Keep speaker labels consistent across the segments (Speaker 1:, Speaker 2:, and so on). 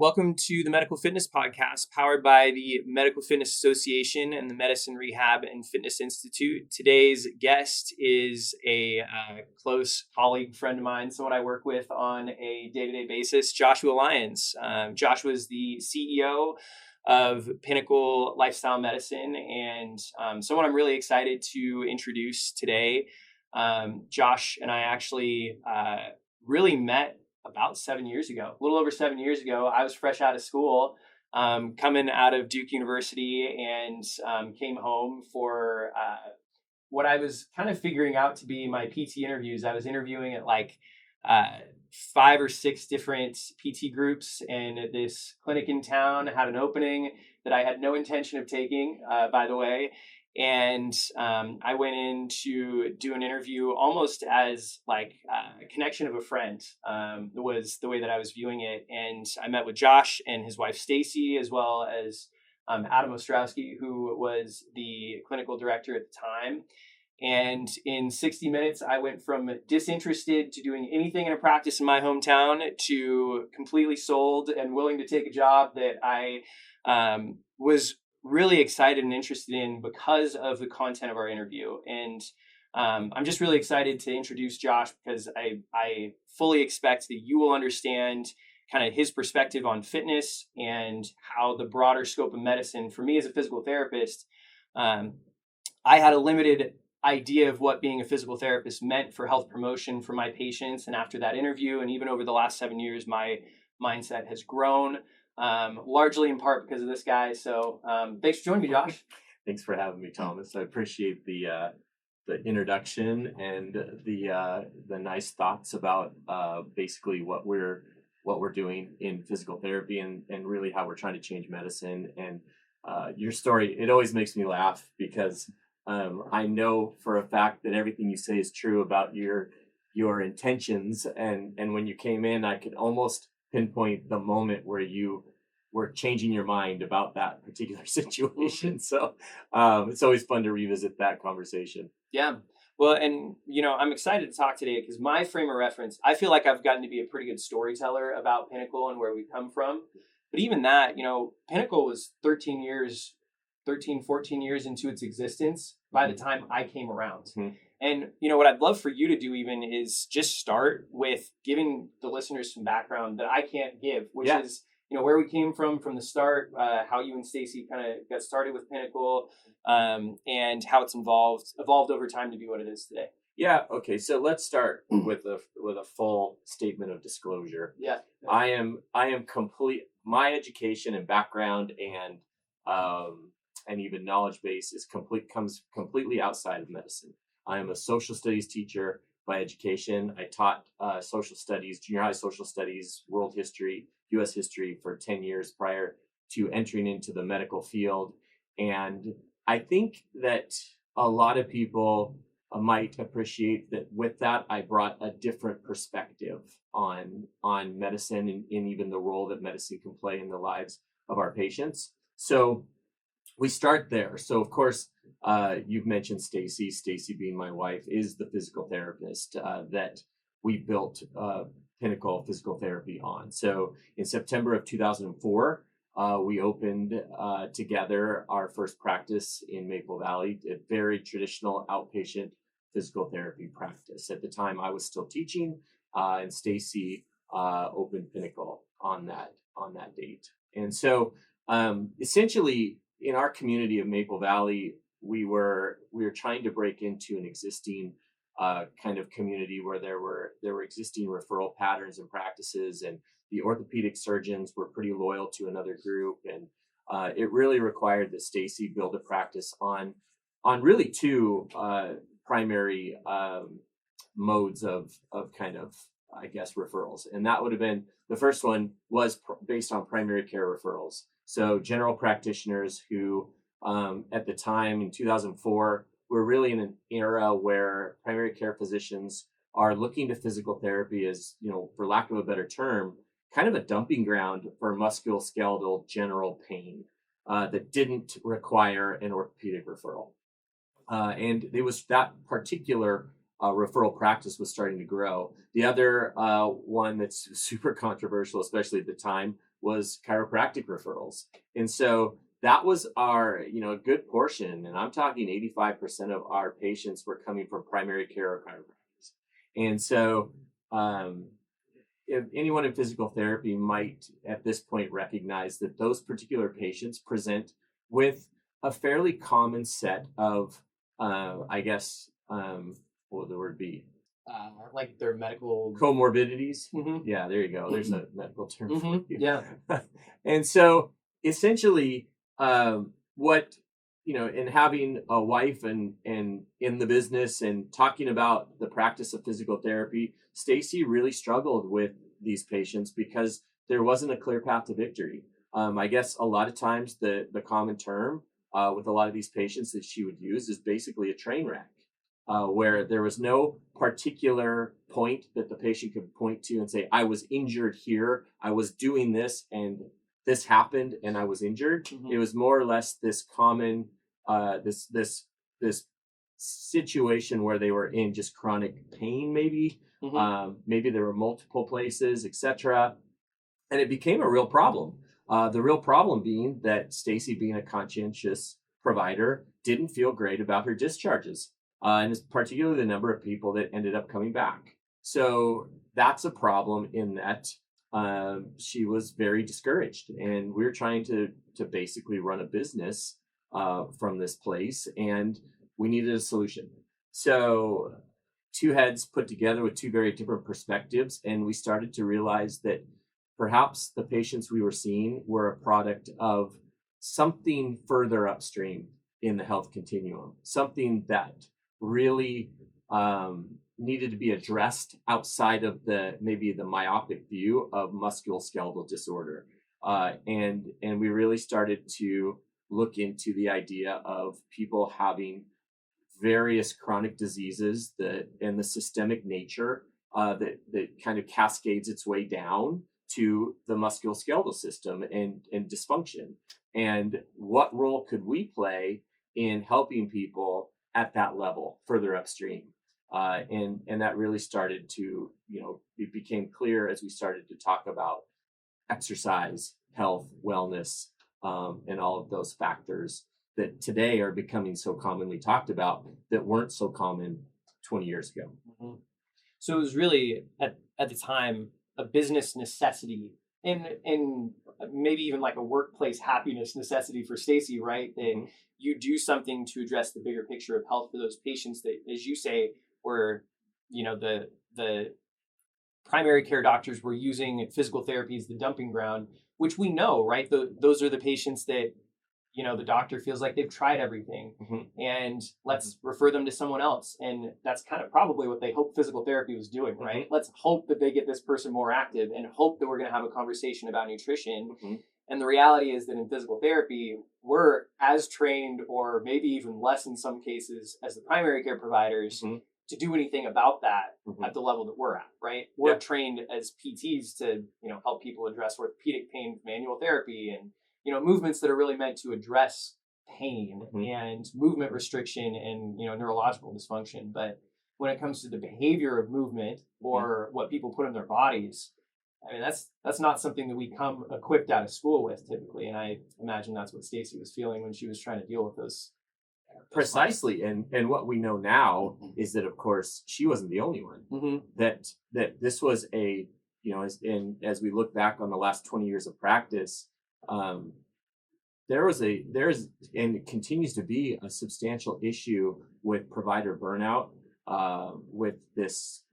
Speaker 1: Welcome to the Medical Fitness Podcast, powered by the Medical Fitness Association and the Medicine Rehab and Fitness Institute. Today's guest is a close colleague, friend of mine, someone I work with on a day-to-day basis, Joshua Lyons. Joshua is the CEO of Pinnacle Lifestyle Medicine and someone I'm really excited to introduce today. Josh and I actually really met about 7 years ago, a little over 7 years ago. I was fresh out of school, coming out of Duke University, and came home for what I was kind of figuring out to be my PT interviews. I was interviewing at like 5 or 6 different PT groups, and this clinic in town had an opening that I had no intention of taking, by the way. And I went in to do an interview almost as like a connection of a friend, was the way that I was viewing it. And I met with Josh and his wife, Stacy, as well as Adam Ostrowski, who was the clinical director at the time. And in 60 minutes, I went from disinterested to doing anything in a practice in my hometown to completely sold and willing to take a job that I was really excited and interested in because of the content of our interview. And I'm just really excited to introduce Josh because I fully expect that you will understand kind of his perspective on fitness and how the broader scope of medicine, for me as a physical therapist, I had a limited idea of what being a physical therapist meant for health promotion for my patients. And after that interview, and even over the last 7 years, my mindset has grown. Largely in part because of this guy. So thanks for joining me, Josh.
Speaker 2: Thanks for having me, Thomas. I appreciate the introduction and the nice thoughts about basically what we're doing in physical therapy and really how we're trying to change medicine. And your story, it always makes me laugh because I know for a fact that everything you say is true about your intentions. And when you came in, I could almost pinpoint the moment where you were changing your mind about that particular situation. So it's always fun to revisit that conversation.
Speaker 1: Yeah. Well, and, I'm excited to talk today because my frame of reference, I feel like I've gotten to be a pretty good storyteller about Pinnacle and where we come from. But even that, Pinnacle was 14 years into its existence by the time I came around. Mm-hmm. And, what I'd love for you to do even is just start with giving the listeners some background that I can't give, which is, where we came from the start, how you and Stacy kind of got started with Pinnacle, and how it's evolved over time to be what it is today.
Speaker 2: Yeah. Okay. So let's start with a full statement of disclosure.
Speaker 1: Yeah.
Speaker 2: I am complete. My education and background and even knowledge base comes completely outside of medicine. I am a social studies teacher by education. I taught social studies, junior high social studies, world history, U.S. history for 10 years prior to entering into the medical field. And I think that a lot of people might appreciate that with that, I brought a different perspective on medicine and even the role that medicine can play in the lives of our patients. So we start there. So of course, you've mentioned Stacy. Stacy, being my wife, is the physical therapist that we built Pinnacle Physical Therapy on. So in September of 2004, we opened together our first practice in Maple Valley, a very traditional outpatient physical therapy practice. At the time, I was still teaching, and Stacy opened Pinnacle on that date. And so essentially, in our community of Maple Valley, we were trying to break into an existing kind of community where there were existing referral patterns and practices, and the orthopedic surgeons were pretty loyal to another group, and it really required that Stacy build a practice on really two primary modes of kind of, I guess, referrals. And that would have been, the first one was based on primary care referrals. So general practitioners who at the time in 2004, we're really in an era where primary care physicians are looking to physical therapy as, for lack of a better term, kind of a dumping ground for musculoskeletal general pain that didn't require an orthopedic referral. And it was that particular referral practice was starting to grow. The other one that's super controversial, especially at the time, was chiropractic referrals. And so that was our, a good portion. And I'm talking 85% of our patients were coming from primary care or chiropractic. And so, if anyone in physical therapy might at this point recognize that those particular patients present with a fairly common set of, what would the word be?
Speaker 1: Like their medical
Speaker 2: comorbidities.
Speaker 1: Mm-hmm.
Speaker 2: Yeah, there you go. There's a medical term
Speaker 1: Mm-hmm.
Speaker 2: for you.
Speaker 1: Yeah.
Speaker 2: And so essentially, what, in having a wife and in the business and talking about the practice of physical therapy, Stacy really struggled with these patients because there wasn't a clear path to victory. I guess a lot of times the common term with a lot of these patients that she would use is basically a train wreck, where there was no particular point that the patient could point to and say, I was injured here, I was doing this, and this happened, and I was injured. Mm-hmm. It was more or less this common, this situation where they were in just chronic pain, maybe. Mm-hmm. Maybe there were multiple places, etc. And it became a real problem. The real problem being that Stacy, being a conscientious provider, didn't feel great about her discharges. And it's particularly the number of people that ended up coming back. So that's a problem in that she was very discouraged. And we're trying to basically run a business from this place, and we needed a solution. So two heads put together with two very different perspectives, and we started to realize that perhaps the patients we were seeing were a product of something further upstream in the health continuum, something that really needed to be addressed outside of maybe the myopic view of musculoskeletal disorder. And we really started to look into the idea of people having various chronic diseases and the systemic nature that kind of cascades its way down to the musculoskeletal system and dysfunction. And what role could we play in helping people at that level further upstream? And that really started to, it became clear as we started to talk about exercise, health, wellness, and all of those factors that today are becoming so commonly talked about that weren't so common 20 years ago.
Speaker 1: Mm-hmm. So it was really at the time a business necessity and maybe even like a workplace happiness necessity for Stacy, right? That mm-hmm. you do something to address the bigger picture of health for those patients that, as you say, were, the primary care doctors were using physical therapy as the dumping ground, which we know, right? Those are the patients that, the doctor feels like they've tried everything, mm-hmm. and let's mm-hmm. refer them to someone else. And that's kind of probably what they hope physical therapy was doing, right? Mm-hmm. Let's hope that they get this person more active and hope that we're going to have a conversation about nutrition. Mm-hmm. And the reality is that in physical therapy, we're as trained, or maybe even less in some cases, as the primary care providers mm-hmm. to do anything about that mm-hmm. at the level that we're at, right? We're yep. trained as PTs to, help people address orthopedic pain with manual therapy and, movements that are really meant to address pain mm-hmm. and movement restriction and, neurological dysfunction. But when it comes to the behavior of movement or mm-hmm. what people put in their bodies, I mean, that's not something that we come equipped out of school with typically. And I imagine that's what Stacy was feeling when she was trying to deal with those.
Speaker 2: Precisely. And what we know now mm-hmm. is that, of course, she wasn't the only one. Mm-hmm. That this was a, as we look back on the last 20 years of practice, there's and it continues to be a substantial issue with provider burnout, with this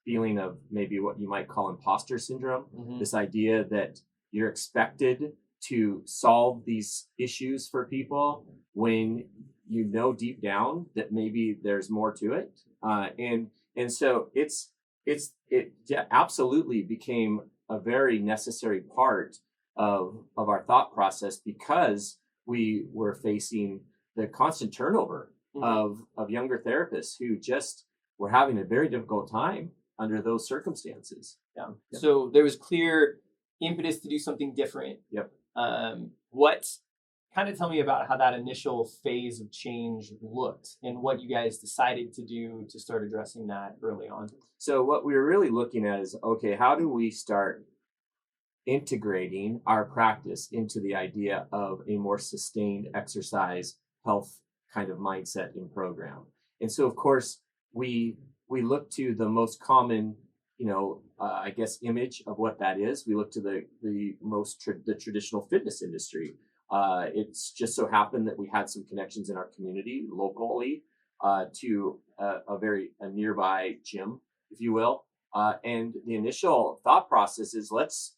Speaker 2: feeling of maybe what you might call imposter syndrome, mm-hmm. this idea that you're expected to solve these issues for people when deep down that maybe there's more to it, and so it absolutely became a very necessary part of our thought process, because we were facing the constant turnover mm-hmm. of younger therapists who just were having a very difficult time under those circumstances.
Speaker 1: Yeah. Yep. So there was clear impetus to do something different.
Speaker 2: Yep.
Speaker 1: Tell me about how that initial phase of change looked and what you guys decided to do to start addressing that early on.
Speaker 2: So what we were really looking at is, okay, how do we start integrating our practice into the idea of a more sustained exercise health kind of mindset and program. And so, of course, we look to the most common, I guess, image of what that is. We look to the traditional fitness industry. It's just so happened that we had some connections in our community locally to a nearby gym, if you will. And the initial thought process is let's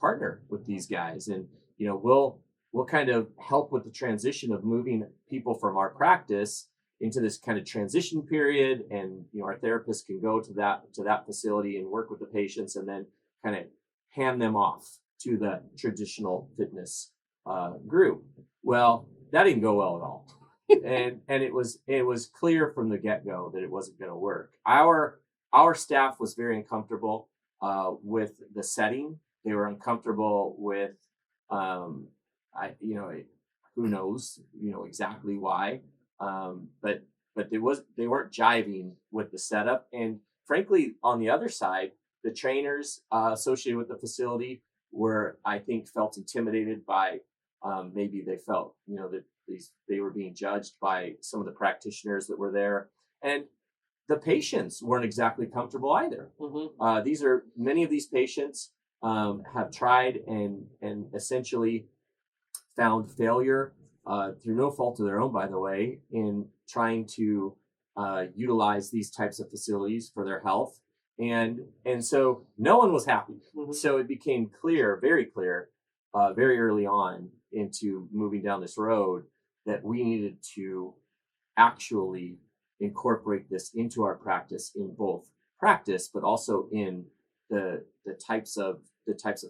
Speaker 2: partner with these guys, and we'll kind of help with the transition of moving people from our practice into this kind of transition period, and our therapists can go to that facility and work with the patients, and then kind of hand them off to the traditional fitness group. Well, that didn't go well at all, and it was clear from the get-go that it wasn't going to work. Our staff was very uncomfortable with the setting. They were uncomfortable with, who knows, exactly why. But they weren't jiving with the setup. And frankly, on the other side, the trainers associated with the facility I think, felt intimidated by, maybe they felt, that they were being judged by some of the practitioners that were there. And the patients weren't exactly comfortable either. Mm-hmm. Many of these patients have tried and essentially found failure through no fault of their own, by the way, in trying to utilize these types of facilities for their health. And so no one was happy. Mm-hmm. So it became clear, very early on into moving down this road, that we needed to actually incorporate this into our practice, in both practice, but also in the types of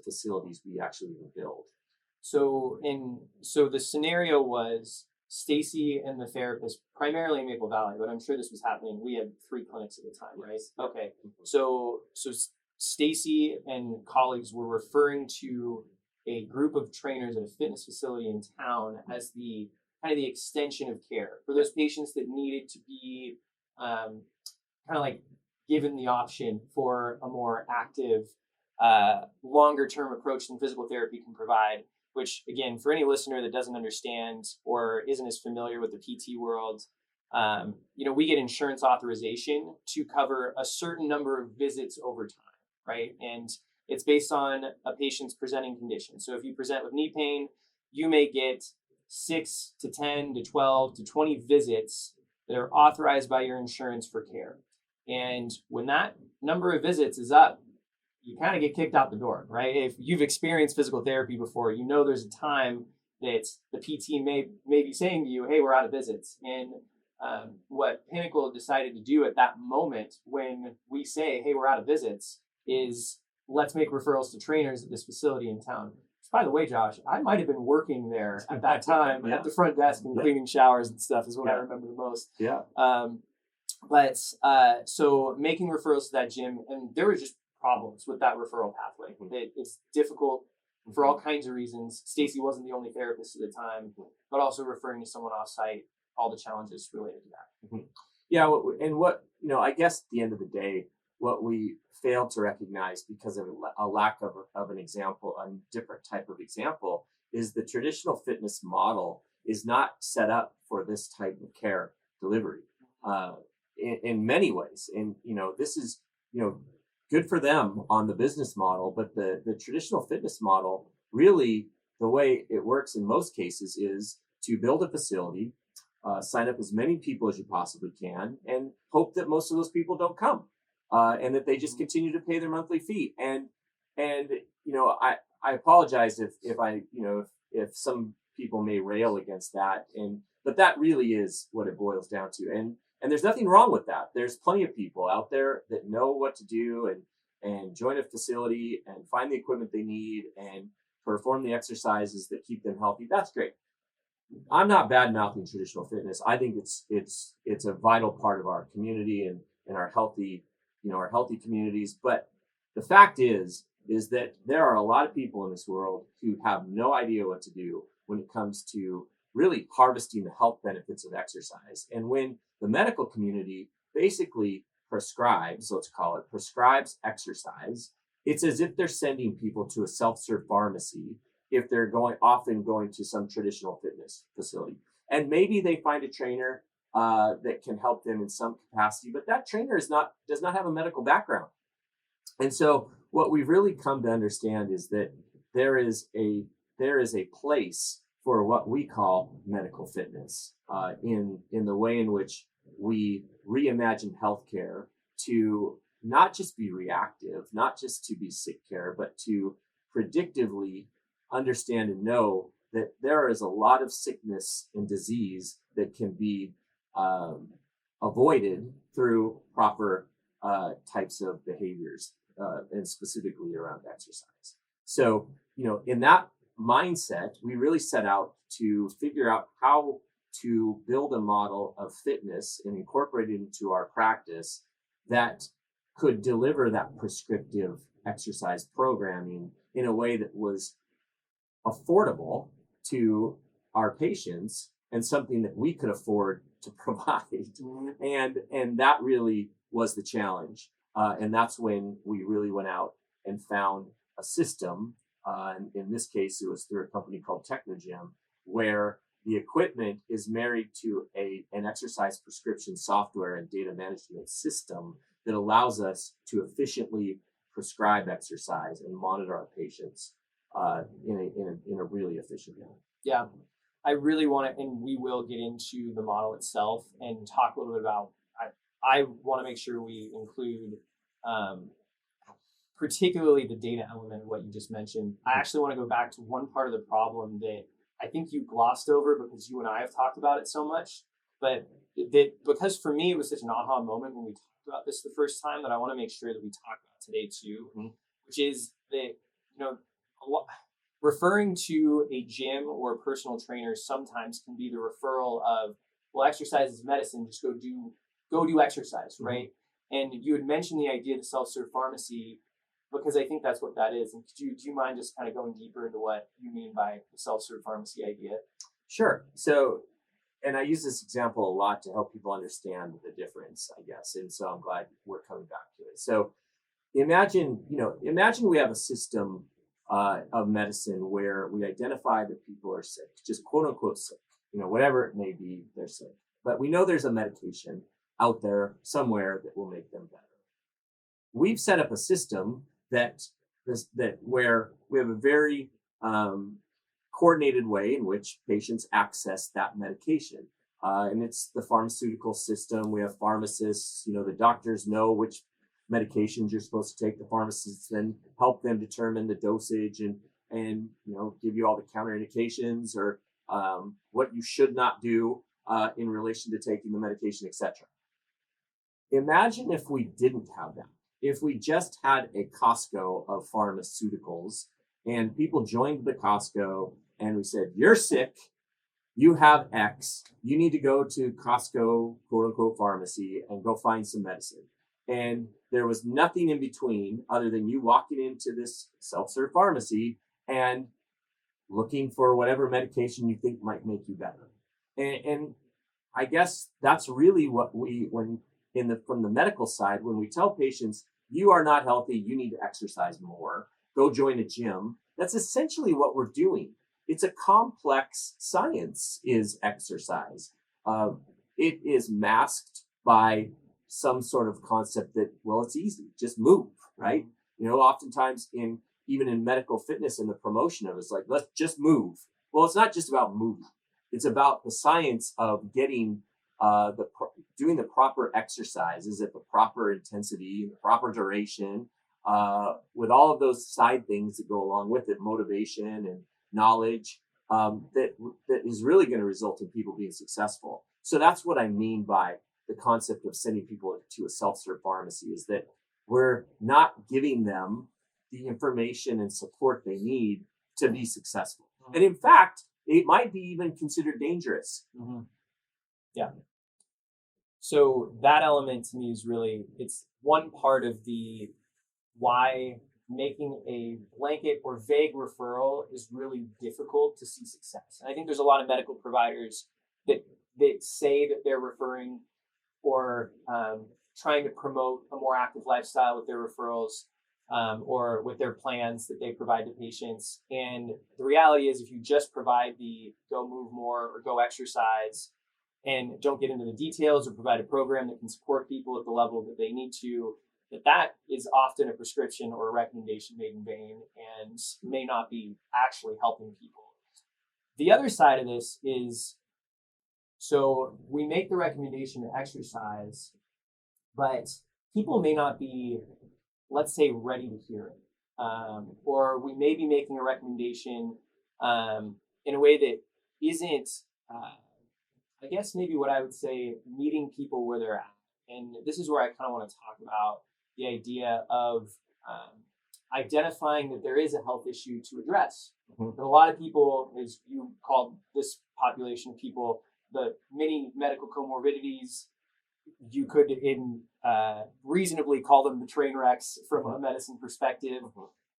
Speaker 2: facilities we actually build.
Speaker 1: So the scenario was Stacy and the therapist, primarily in Maple Valley, but I'm sure this was happening. We had 3 clinics at the time, right? Okay. So Stacy and colleagues were referring to a group of trainers at a fitness facility in town as the kind of the extension of care for those patients that needed to be kind of like given the option for a more active, longer term approach than physical therapy can provide. Which, again, for any listener that doesn't understand or isn't as familiar with the PT world, we get insurance authorization to cover a certain number of visits over time, right? And it's based on a patient's presenting condition. So if you present with knee pain, you may get 6 to 10 to 12 to 20 visits that are authorized by your insurance for care. And when that number of visits is up, you kind of get kicked out the door, right? If you've experienced physical therapy before, there's a time that the PT may be saying to you, hey, we're out of visits. And what Pinnacle decided to do at that moment when we say, hey, we're out of visits, is let's make referrals to trainers at this facility in town. Which, by the way, Josh, I might have been working there at that time at the front desk and cleaning showers and stuff is what I remember the most. Yeah. So making referrals to that gym, and there were just problems with that referral pathway. It's difficult for all kinds of reasons. Stacy wasn't the only therapist at the time, but also referring to someone off-site, all the challenges related to that.
Speaker 2: Mm-hmm. Yeah, I guess at the end of the day, what we failed to recognize because of a lack of an example, a different type of example, is the traditional fitness model is not set up for this type of care delivery in many ways. And, this is, good for them on the business model, but the traditional fitness model, really the way it works in most cases is to build a facility, sign up as many people as you possibly can, and hope that most of those people don't come, and that they just continue to pay their monthly fee. And I apologize if some people may rail against that, but that really is what it boils down to. And there's nothing wrong with that. There's plenty of people out there that know what to do and join a facility and find the equipment they need and perform the exercises that keep them healthy. That's great. I'm not bad-mouthing traditional fitness. I think it's a vital part of our community and our healthy communities. But the fact is that there are a lot of people in this world who have no idea what to do when it comes to really harvesting the health benefits of exercise. And when the medical community basically prescribes exercise, It's as if they're sending people to a self-serve pharmacy if they're often going to some traditional fitness facility. And maybe they find a trainer that can help them in some capacity, but that trainer does not have a medical background. And so what we've really come to understand is that there is a place for what we call medical fitness in the way in which we reimagine healthcare to not just be reactive, not just to be sick care, but to predictively understand and know that there is a lot of sickness and disease that can be avoided through proper types of behaviors, and specifically around exercise. So, in that mindset, we really set out to figure out how to build a model of fitness and incorporate it into our practice that could deliver that prescriptive exercise programming in a way that was affordable to our patients and something that we could afford to provide. And that really was the challenge. And that's when we really went out and found a system. In this case, it was through a company called Technogym, where the equipment is married to an exercise prescription software and data management system that allows us to efficiently prescribe exercise and monitor our patients in a really efficient way.
Speaker 1: Yeah, I really want to, and we will get into the model itself and talk a little bit about. I want to make sure we include, particularly the data element of what you just mentioned. I actually want to go back to one part of the problem that I think you glossed over because you and I have talked about it so much, but because for me it was such an aha moment when we talked about this the first time that I want to make sure that we talk about today too, which is that referring to a gym or a personal trainer sometimes can be the referral of, well, exercise is medicine, just go do exercise, right? And you had mentioned the idea of the self-serve pharmacy because I think that's what that is. And do you mind just kind of going deeper into what you mean by the self-serve pharmacy idea?
Speaker 2: Sure. So, and I use this example a lot to help people understand the difference, I guess. And so I'm glad we're coming back to it. So imagine we have a system of medicine where we identify that people are sick, just quote unquote sick, whatever it may be, they're sick. But we know there's a medication out there somewhere that will make them better. We've set up a system that where we have a very coordinated way in which patients access that medication. And it's the pharmaceutical system. We have pharmacists, the doctors know which medications you're supposed to take. The pharmacists then help them determine the dosage and give you all the counterindications or what you should not do in relation to taking the medication, etc. Imagine if we didn't have that. If we just had a Costco of pharmaceuticals and people joined the Costco and we said, you're sick, you have X, you need to go to Costco, quote unquote, pharmacy and go find some medicine. And there was nothing in between other than you walking into this self-serve pharmacy and looking for whatever medication you think might make you better. And I guess that's really what from the medical side, when we tell patients, you are not healthy, you need to exercise more, go join a gym, that's essentially what we're doing. It's a complex science, is exercise. It is masked by some sort of concept that, well, it's easy, just move, right? Oftentimes even in medical fitness and the promotion of it's like, let's just move. Well, it's not just about moving. It's about the science of getting doing the proper exercises at the proper intensity, the proper duration, with all of those side things that go along with it, motivation and knowledge, that is really going to result in people being successful. So that's what I mean by the concept of sending people to a self-serve pharmacy, is that we're not giving them the information and support they need to be successful. And in fact, it might be even considered dangerous.
Speaker 1: Yeah. So that element to me is really, it's one part of the why making a blanket or vague referral is really difficult to see success. And I think there's a lot of medical providers that say that they're referring or trying to promote a more active lifestyle with their referrals, or with their plans that they provide to patients. And the reality is, if you just provide the go move more or go exercise and don't get into the details or provide a program that can support people at the level that they need to, that is often a prescription or a recommendation made in vain and may not be actually helping people. The other side of this is, so we make the recommendation to exercise, but people may not be, let's say, ready to hear it. Or we may be making a recommendation in a way that isn't, I guess maybe what I would say, meeting people where they're at. And this is where I kind of want to talk about the idea of identifying that there is a health issue to address. Mm-hmm. A lot of people, as you called this population of people, the many medical comorbidities, you could reasonably call them the train wrecks from a medicine perspective,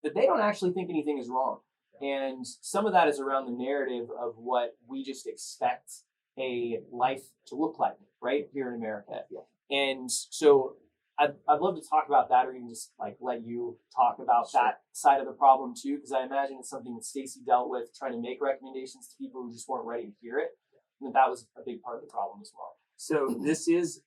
Speaker 1: that they don't actually think anything is wrong. And some of that is around the narrative of what we just expect a life to look like, right, here in America. Yeah. And so I'd love to talk about that, or even just like let you talk about that side of the problem too, because I imagine it's something that Stacy dealt with, trying to make recommendations to people who just weren't ready to hear it. And that was a big part of the problem as well.
Speaker 2: So this is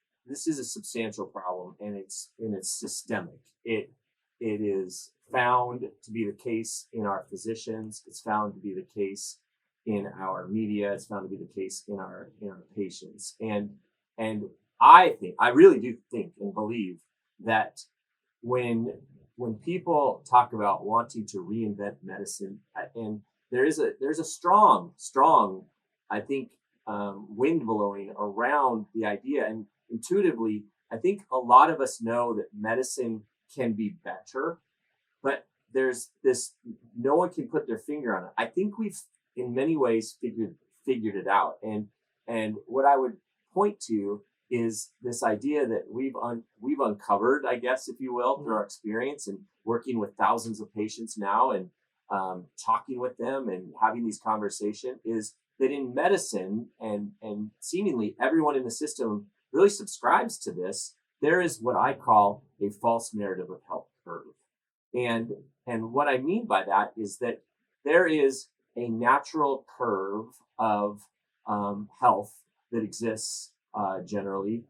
Speaker 2: a substantial problem, and it's systemic. It is found to be the case in our physicians. It's found to be the case in our media. It's found to be the case in our patients. And I really do think and believe that when people talk about wanting to reinvent medicine, and there's a strong, I think, wind blowing around the idea, and intuitively, I think a lot of us know that medicine can be better, but there's this, no one can put their finger on it. I think we've in many ways figured it out, and what I would point to is this idea that we've uncovered, I guess, if you will, through our experience and working with thousands of patients now, and talking with them and having these conversations, is that in medicine, and seemingly everyone in the system really subscribes to this, there is what I call a false narrative of health curve. And what I mean by that is that there is a natural curve of health that exists generally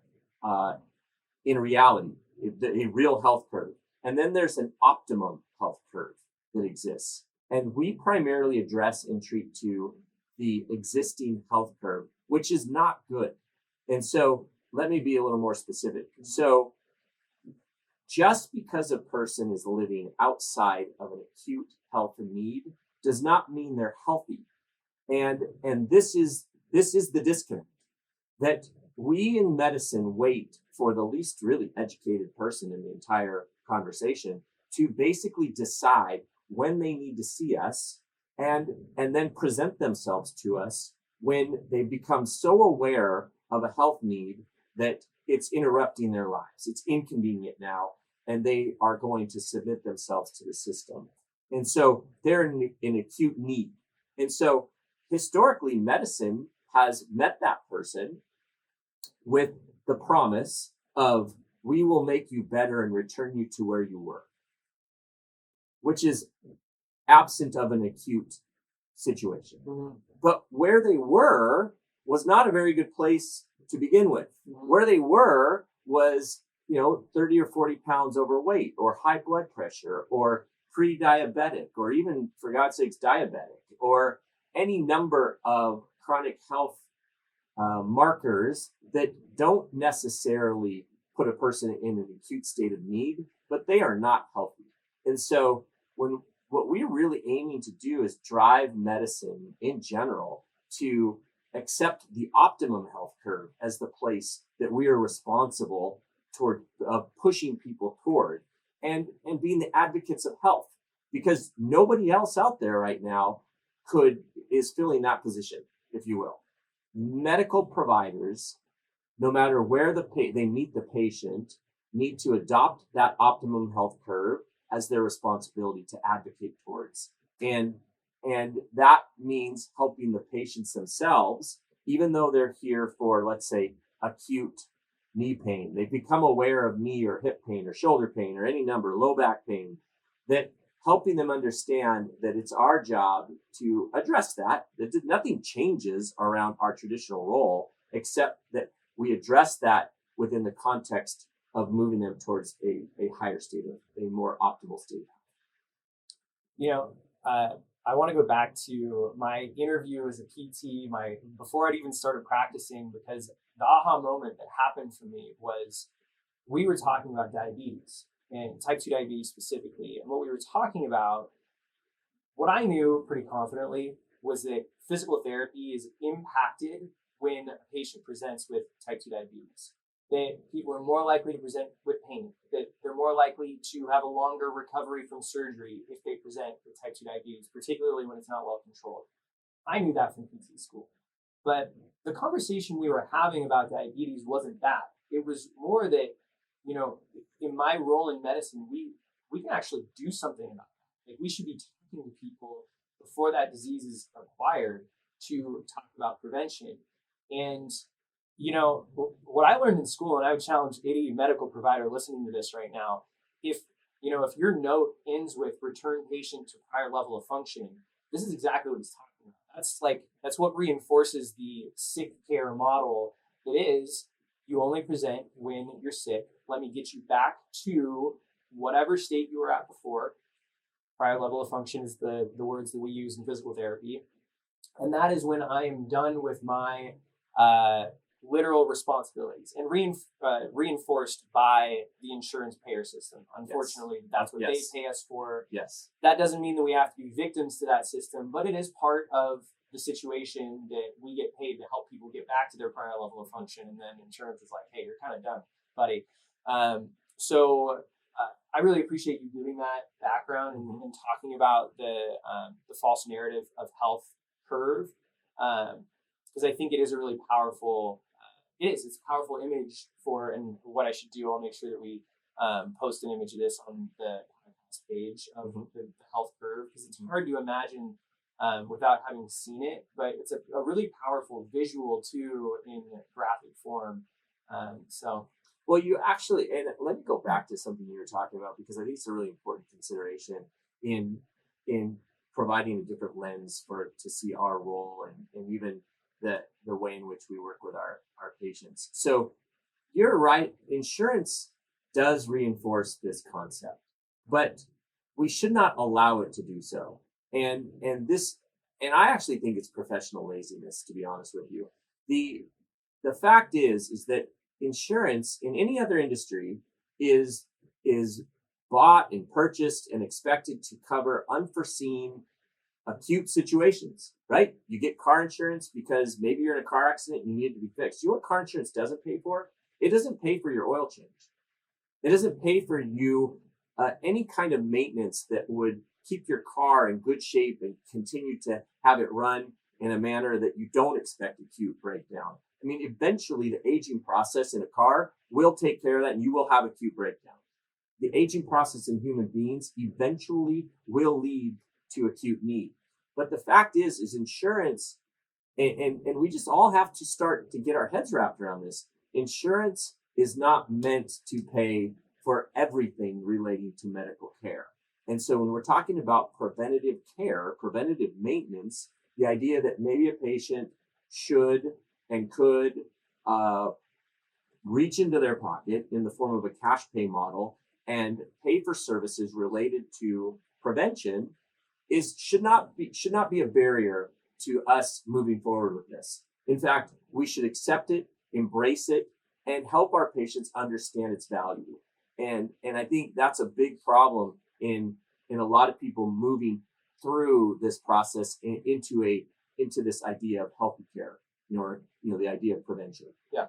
Speaker 2: in reality, a real health curve. And then there's an optimum health curve that exists. And we primarily address and treat to the existing health curve, which is not good. And so let me be a little more specific. So just because a person is living outside of an acute health need does not mean they're healthy. And this is the disconnect, that we in medicine wait for the least really educated person in the entire conversation to basically decide when they need to see us, and then present themselves to us when they become so aware of a health need that it's interrupting their lives. It's inconvenient now, and they are going to submit themselves to the system. And so they're in acute need. And so historically, medicine has met that person with the promise of, we will make you better and return you to where you were, which is absent of an acute situation. Mm-hmm. But where they were was not a very good place to begin with. Mm-hmm. Where they were was, 30 or 40 pounds overweight, or high blood pressure, or pre-diabetic, or even, for God's sakes, diabetic, or any number of chronic health markers that don't necessarily put a person in an acute state of need, but they are not healthy. And so what we're really aiming to do is drive medicine in general to accept the optimum health curve as the place that we are responsible toward pushing people toward, and being the advocates of health, because nobody else out there right now is filling that position, if you will. Medical providers, no matter where they meet the patient, need to adopt that optimum health curve as their responsibility to advocate towards. And that means helping the patients themselves, even though they're here for, let's say, acute knee pain. They become aware of knee or hip pain or shoulder pain or any number, low back pain, that helping them understand that it's our job to address that nothing changes around our traditional role, except that we address that within the context of moving them towards a higher state of a more optimal state.
Speaker 1: I want to go back to my interview as a PT, before I'd even started practicing, because the aha moment that happened for me was we were talking about diabetes and type 2 diabetes specifically. And what we were talking about, what I knew pretty confidently was that physical therapy is impacted when a patient presents with type 2 diabetes. That people are more likely to present with pain, that they're more likely to have a longer recovery from surgery if they present with type 2 diabetes, particularly when it's not well controlled. I knew that from PT school. But the conversation we were having about diabetes wasn't that. It was more that, in my role in medicine, we can actually do something about it. Like, we should be talking to people before that disease is acquired to talk about prevention. And what I learned in school, and I would challenge any medical provider listening to this right now, if your note ends with return patient to prior level of functioning, this is exactly what he's talking about. That's what reinforces the sick care model. It is, you only present when you're sick. Let me get you back to whatever state you were at before. Prior level of function is the words that we use in physical therapy. And that is when I am done with my literal responsibilities, and reinforced by the insurance payer system. Unfortunately, that's what they pay us for.
Speaker 2: Yes.
Speaker 1: That doesn't mean that we have to be victims to that system, but it is part of the situation that we get paid to help people get back to their prior level of function. And then insurance is like, hey, you're kind of done, buddy. So I really appreciate you giving that background and talking about the false narrative of health curve, because I think it is a really powerful. It's a powerful image for, and what I should do, I'll make sure that we post an image of this on the podcast page of the health curve, because it's hard to imagine without having seen it, but it's a really powerful visual too in graphic form.
Speaker 2: Well, you actually, and let me go back to something you were talking about, because I think it's a really important consideration in providing a different lens to see our role and even the way in which we work with our patients. So you're right, insurance does reinforce this concept, but we should not allow it to do so. And I actually think it's professional laziness, to be honest with you. The fact is that insurance in any other industry is bought and purchased and expected to cover unforeseen acute situations, right? You get car insurance because maybe you're in a car accident and you need to be fixed. You know what car insurance doesn't pay for? It doesn't pay for your oil change. It doesn't pay for you any kind of maintenance that would keep your car in good shape and continue to have it run in a manner that you don't expect acute breakdown. I mean, eventually the aging process in a car will take care of that and you will have acute breakdown. The aging process in human beings eventually will lead to acute need. But the fact is insurance, and we just all have to start to get our heads wrapped around this. Insurance is not meant to pay for everything relating to medical care. And so when we're talking about preventative care, preventative maintenance, the idea that maybe a patient should and could reach into their pocket in the form of a cash pay model and pay for services related to prevention should not be a barrier to us moving forward with this. In fact, we should accept it, embrace it, and help our patients understand its value. And I think that's a big problem in a lot of people moving through this process into this idea of healthy care, or the idea of prevention.
Speaker 1: Yeah.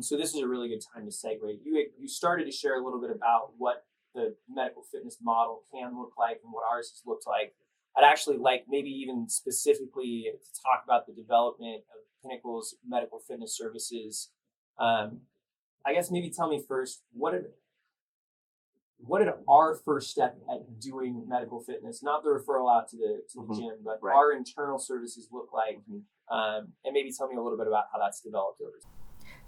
Speaker 1: So this is a really good time to segue. You started to share a little bit about what the medical fitness model can look like and what ours has looked like. I'd actually like maybe even specifically to talk about the development of Pinnacle's medical fitness services. I guess maybe tell me first, what did our first step at doing medical fitness, not the referral out to the gym, but our internal services look like, and maybe tell me a little bit about how that's developed over time.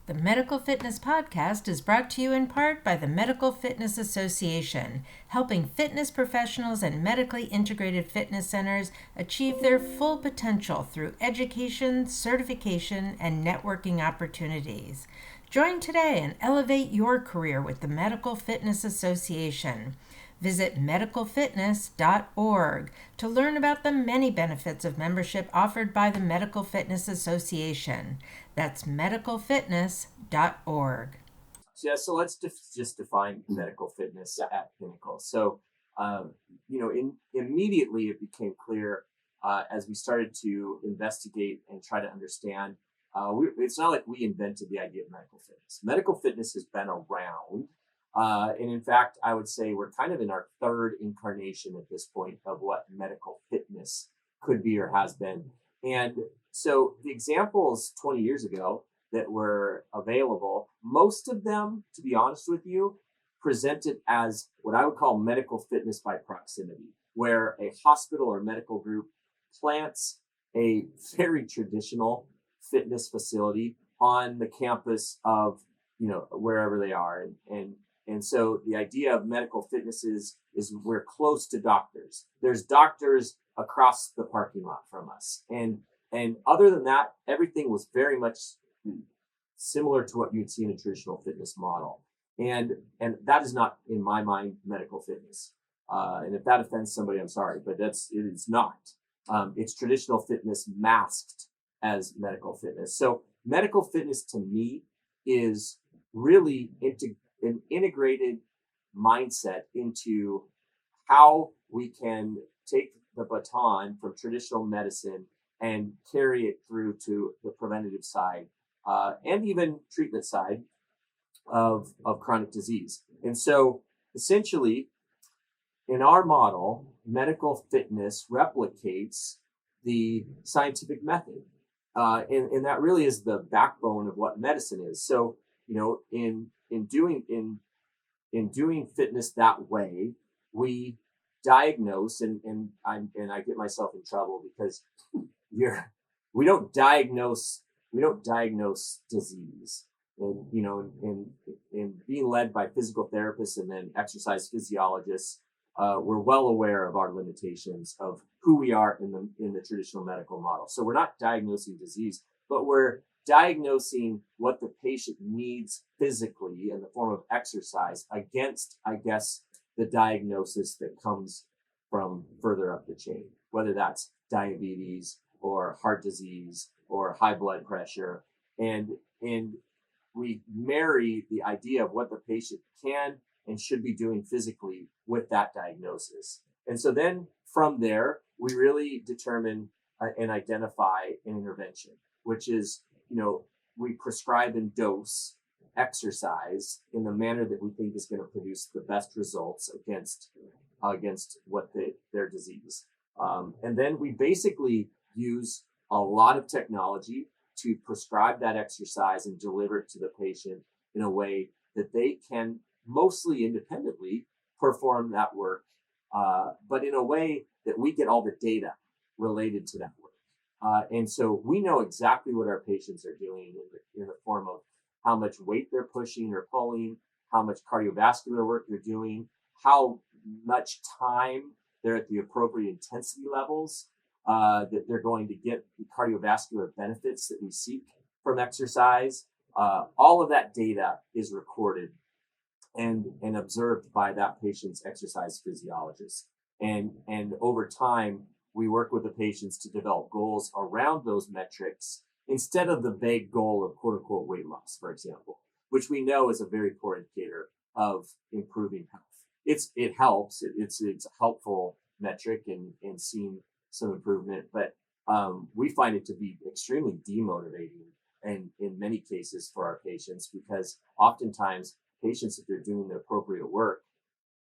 Speaker 3: The Medical Fitness Podcast is brought to you in part by the Medical Fitness Association, helping fitness professionals and medically integrated fitness centers achieve their full potential through education, certification, and networking opportunities. Join today and elevate your career with the Medical Fitness Association. Visit medicalfitness.org to learn about the many benefits of membership offered by the Medical Fitness Association. That's medicalfitness.org.
Speaker 2: So let's just define medical fitness at Pinnacle. So, immediately it became clear as we started to investigate and try to understand. It's not like we invented the idea of medical fitness. Medical fitness has been around. And in fact, I would say we're kind of in our third incarnation at this point of what medical fitness could be or has been. And so the examples 20 years ago that were available, most of them, to be honest with you, presented as what I would call medical fitness by proximity, where a hospital or medical group plants a very traditional fitness facility on the campus of, wherever they are. And so the idea of medical fitness is we're close to doctors. There's doctors across the parking lot from us. And other than that, everything was very much similar to what you'd see in a traditional fitness model. And that is not, in my mind, medical fitness. And if that offends somebody, I'm sorry, but it is not. It's traditional fitness masked as medical fitness. So medical fitness to me is really an integrated mindset into how we can take the baton from traditional medicine and carry it through to the preventative side and even treatment side of chronic disease. And so essentially, in our model, medical fitness replicates the scientific method. And that really is the backbone of what medicine is. So, in doing fitness that way, we diagnose, and I get myself in trouble because we don't diagnose disease. And and being led by physical therapists and then exercise physiologists, we're well aware of our limitations of who we are in the traditional medical model. So we're not diagnosing disease, but we're diagnosing what the patient needs physically in the form of exercise against, I guess, the diagnosis that comes from further up the chain, whether that's diabetes or heart disease or high blood pressure. And we marry the idea of what the patient can and should be doing physically with that diagnosis. And so then from there, we really determine and identify an intervention, which is, we prescribe and dose exercise in the manner that we think is going to produce the best results against their disease. And then we basically use a lot of technology to prescribe that exercise and deliver it to the patient in a way that they can mostly independently perform that work, but in a way that we get all the data related to that work. And so we know exactly what our patients are doing in the form of how much weight they're pushing or pulling, how much cardiovascular work they're doing, how much time they're at the appropriate intensity levels, that they're going to get the cardiovascular benefits that we seek from exercise. All of that data is recorded and observed by that patient's exercise physiologist. And over time, we work with the patients to develop goals around those metrics instead of the vague goal of quote unquote weight loss, for example, which we know is a very poor indicator of improving health. It helps. It's a helpful metric in seeing some improvement, but we find it to be extremely demotivating and in many cases for our patients, because oftentimes patients, if they're doing the appropriate work,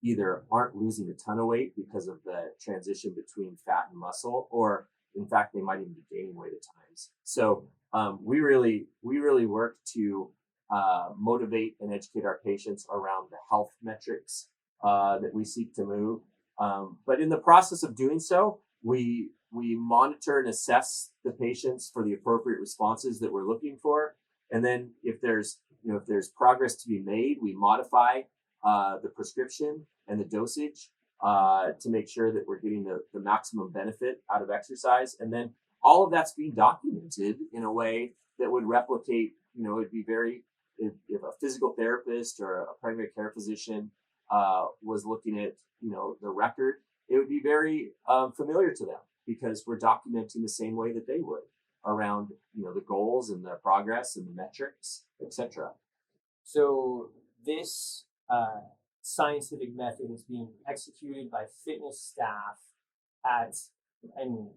Speaker 2: either aren't losing a ton of weight because of the transition between fat and muscle, or in fact, they might even be gaining weight at times. So we really work to motivate and educate our patients around the health metrics that we seek to move. But in the process of doing so, we monitor and assess the patients for the appropriate responses that we're looking for. And then if there's progress to be made, we modify the prescription and the dosage to make sure that we're getting the maximum benefit out of exercise. And then all of that's being documented in a way that would replicate, it'd be very, if a physical therapist or a primary care physician was looking at, the record, it would be very familiar to them because we're documenting the same way that they would around, the goals and the progress and the metrics, etc.
Speaker 1: So this scientific method is being executed by fitness staff and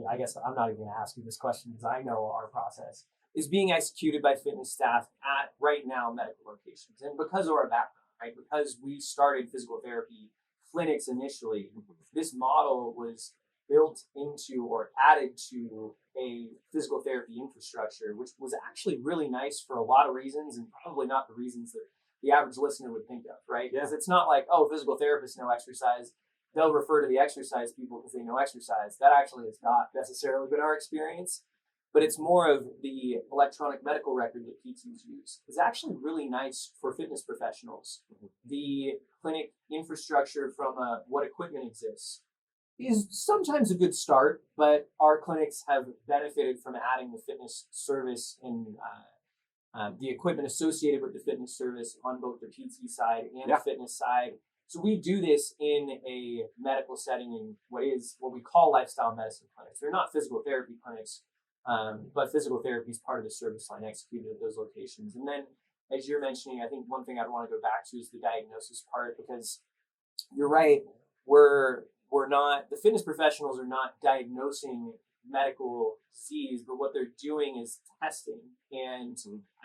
Speaker 1: I guess I'm not even going to ask you this question because I know our process is being executed by fitness staff at right now medical locations. And because of our background, right, because we started physical therapy clinics initially, this model was built into or added to a physical therapy infrastructure, which was actually really nice for a lot of reasons and probably not the reasons that the average listener would think of, right? Because it's not like, oh, physical therapists know exercise. They'll refer to the exercise people because they know exercise. That actually has not necessarily been our experience, but it's more of the electronic medical record that PTs use. It's actually really nice for fitness professionals. The clinic infrastructure from what equipment exists is sometimes a good start, but our clinics have benefited from adding the fitness service and the equipment associated with the fitness service on both the PT side and the fitness side. So we do this in a medical setting in what we call lifestyle medicine clinics. They're not physical therapy clinics, but physical therapy is part of the service line executed at those locations. And then, as you're mentioning, I think one thing I'd want to go back to is the diagnosis part, because you're right. The fitness professionals are not diagnosing medical disease, but what they're doing is testing and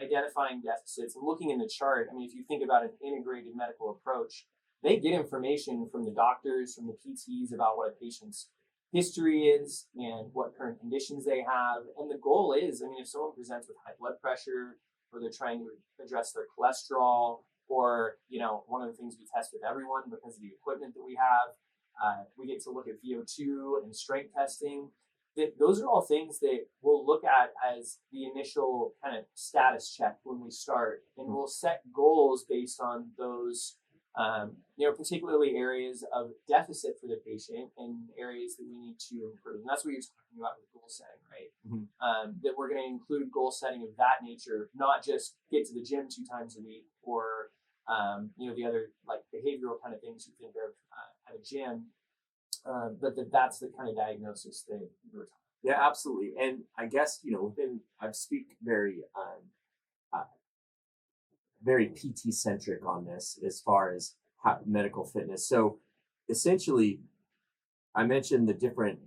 Speaker 1: identifying deficits and looking in the chart. I mean, if you think about an integrated medical approach, they get information from the doctors, from the PTs about what a patient's history is and what current conditions they have. And the goal is, I mean, if someone presents with high blood pressure or they're trying to address their cholesterol, or, one of the things we test with everyone because of the equipment that we have, we get to look at VO2 and strength testing. Those are all things that we'll look at as the initial kind of status check when we start, and we'll set goals based on those, particularly areas of deficit for the patient and areas that we need to improve. And that's what you're talking about with goal setting, right? That we're going to include goal setting of that nature, not just get to the gym 2 times a week or, the other like behavioral kind of things you think of at a gym. But that's the kind of diagnosis that you were talking about.
Speaker 2: Yeah, absolutely. And I guess, I speak very PT centric on this as far as medical fitness. So essentially, I mentioned the different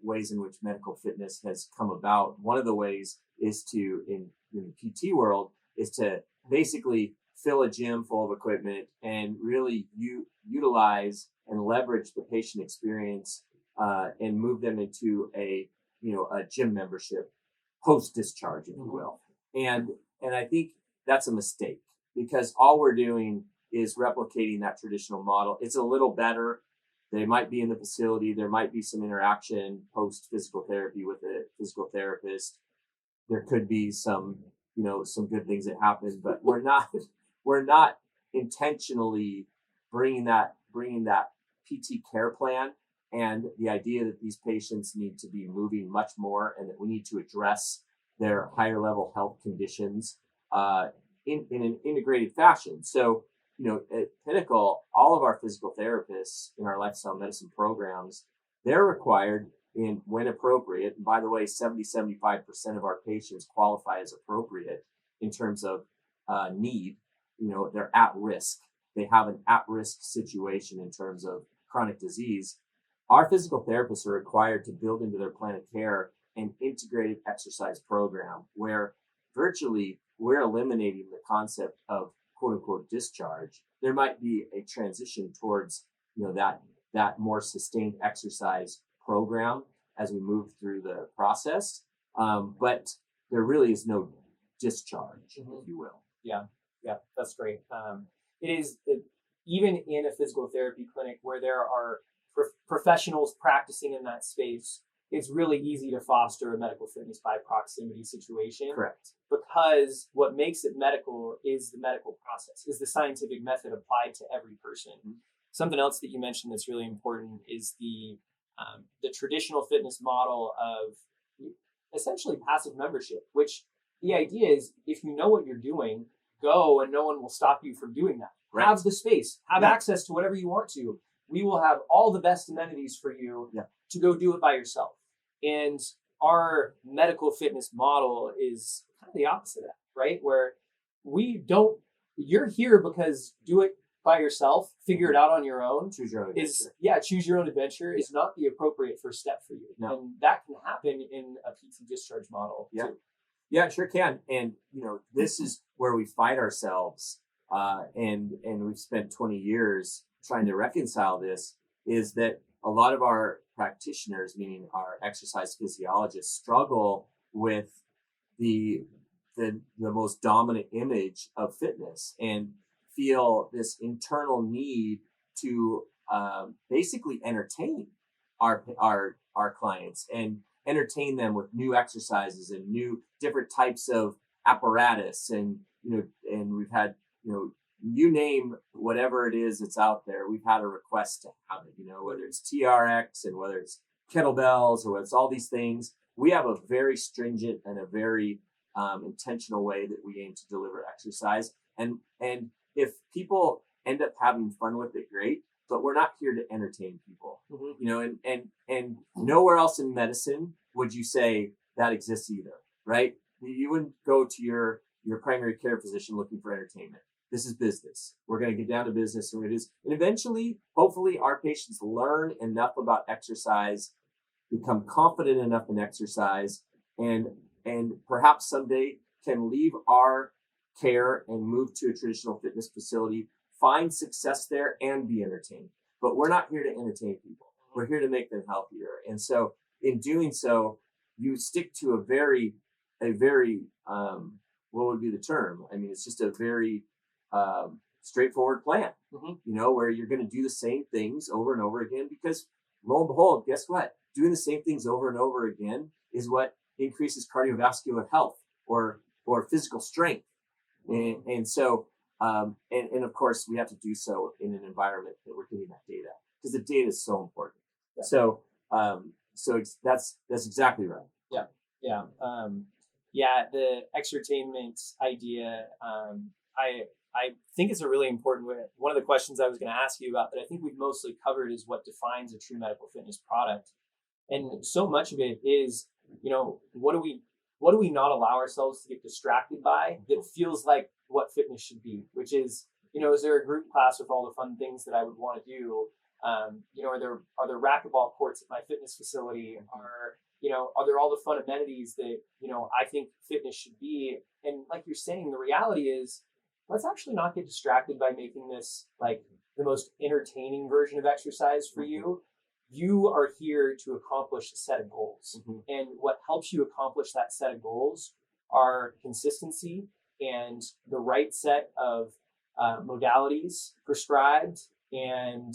Speaker 2: ways in which medical fitness has come about. One of the ways is to, in the PT world, is to basically fill a gym full of equipment and really utilize and leverage the patient experience and move them into a gym membership post discharge, if you will. And I think that's a mistake, because all we're doing is replicating that traditional model. It's a little better. They might be in the facility. There might be some interaction post physical therapy with a physical therapist. There could be some good things that happen, but we're not intentionally bringing that PT care plan and the idea that these patients need to be moving much more and that we need to address their higher level health conditions in an integrated fashion. So, at Pinnacle, all of our physical therapists in our lifestyle medicine programs, they're required when appropriate. And by the way, 75% of our patients qualify as appropriate in terms of need. They're at risk. They have an at-risk situation in terms of chronic disease. Our physical therapists are required to build into their plan of care an integrated exercise program where virtually we're eliminating the concept of quote unquote discharge. There might be a transition towards, that more sustained exercise program as we move through the process. But there really is no discharge, if you will.
Speaker 1: Yeah, that's great. Even in a physical therapy clinic where there are professionals practicing in that space, it's really easy to foster a medical fitness by proximity situation.
Speaker 2: Correct.
Speaker 1: Because what makes it medical is the medical process, is the scientific method applied to every person. Something else that you mentioned that's really important is the traditional fitness model of essentially passive membership, which the idea is if you know what you're doing, go and no one will stop you from doing that.
Speaker 2: Right.
Speaker 1: Have the space, have access to whatever you want to. We will have all the best amenities for you to go do it by yourself. And our medical fitness model is kind of the opposite of that, right? Where you're here because do it by yourself, figure it out on your own.
Speaker 2: Choose your own adventure.
Speaker 1: Choose your own adventure is not the appropriate first step for you.
Speaker 2: No.
Speaker 1: And that can happen in a PT discharge model too.
Speaker 2: Yeah, it sure can. And, this is where we fight ourselves. And we've spent 20 years trying to reconcile this, is that a lot of our practitioners, meaning our exercise physiologists, struggle with the most dominant image of fitness and feel this internal need to basically entertain our clients and entertain them with new exercises and new different types of apparatus. And we've had, you name whatever it is that's out there, we've had a request to have it, whether it's TRX and whether it's kettlebells or whether it's all these things. We have a very stringent and a very intentional way that we aim to deliver exercise. And if people end up having fun with it, great, but we're not here to entertain people, and nowhere else in medicine would you say that exists either, right? You wouldn't go to your primary care physician looking for entertainment. This is business. We're going to get down to business, and eventually, hopefully, our patients learn enough about exercise, become confident enough in exercise, and perhaps someday can leave our care and move to a traditional fitness facility, find success there, and be entertained. But we're not here to entertain people. We're here to make them healthier. And so in doing so, you stick to a very what would be the term? I mean, it's just a very straightforward plan, where you're going to do the same things over and over again, because lo and behold, guess what? Doing the same things over and over again is what increases cardiovascular health or physical strength. And so, and of course, we have to do so in an environment that we're getting that data, because the data is so important. Yeah. So that's exactly right.
Speaker 1: The exertainment idea, I think it's a really important way. One of the questions I was going to ask you about that I think we've mostly covered is what defines a true medical fitness product. And so much of it is, what do we not allow ourselves to get distracted by that feels like what fitness should be, which is, is there a group class with all the fun things that I would want to do? Are there racquetball courts at my fitness facility? Are there all the fun amenities that, I think fitness should be? And like you're saying, the reality is, let's actually not get distracted by making this like the most entertaining version of exercise for you. You are here to accomplish a set of goals. And what helps you accomplish that set of goals are consistency and the right set of modalities prescribed. And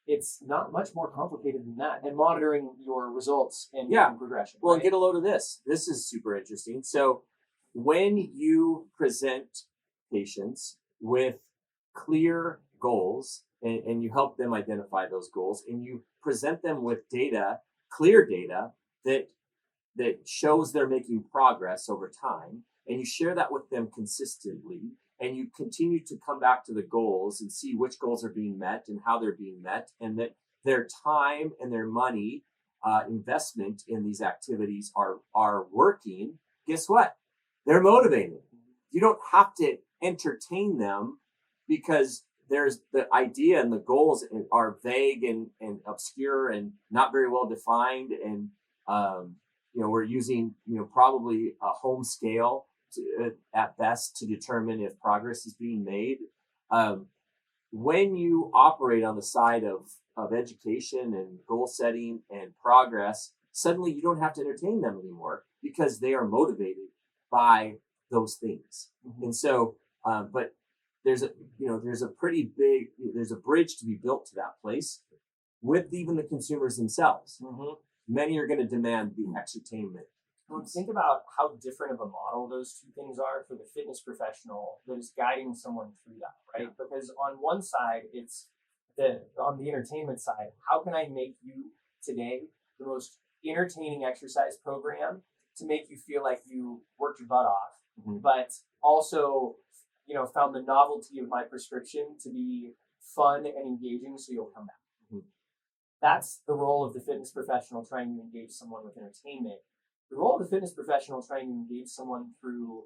Speaker 1: it's not much more complicated than that. And monitoring your results and progression.
Speaker 2: Well,
Speaker 1: right?
Speaker 2: Get a load of this. This is super interesting. So when you present patients with clear goals and you help them identify those goals, and you present them with clear data that shows they're making progress over time, and you share that with them consistently, and you continue to come back to the goals and see which goals are being met and how they're being met, and that their time and their money investment in these activities are working, guess what? They're motivated. You don't have to entertain them because there's the idea and the goals are vague and obscure and not very well defined. And, we're using, probably a home scale at best to determine if progress is being made. When you operate on the side of education and goal setting and progress, suddenly you don't have to entertain them anymore because they are motivated by those things. And so, but there's a bridge to be built to that place with even the consumers themselves. many are going to demand the entertainment.
Speaker 1: Think about how different of a model those two things are for the fitness professional that is guiding someone through that, right? Because on one side, it's on the entertainment side, how can I make you today the most entertaining exercise program to make you feel like you worked your butt off, but also, found the novelty of my prescription to be fun and engaging, so you'll come back. That's the role of the fitness professional trying to engage someone with entertainment. The role of the fitness professional trying to engage someone through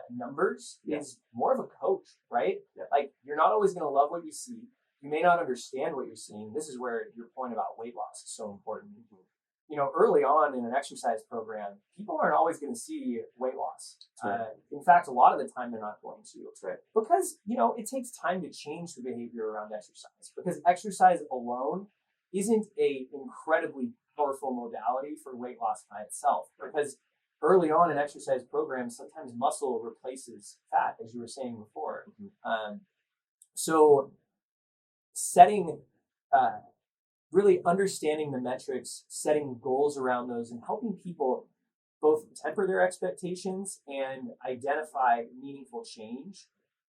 Speaker 1: numbers is more of a coach, right? Like, you're not always going to love what you see. You may not understand what you're seeing. This is where your point about weight loss is so important. Early on in an exercise program, people aren't always going to see weight loss. In fact, a lot of the time they're not going to. Because, it takes time to change the behavior around exercise. Because exercise alone isn't a incredibly powerful modality for weight loss by itself. Because early on in exercise programs, sometimes muscle replaces fat, as you were saying before. So setting, really understanding the metrics, setting goals around those, and helping people both temper their expectations and identify meaningful change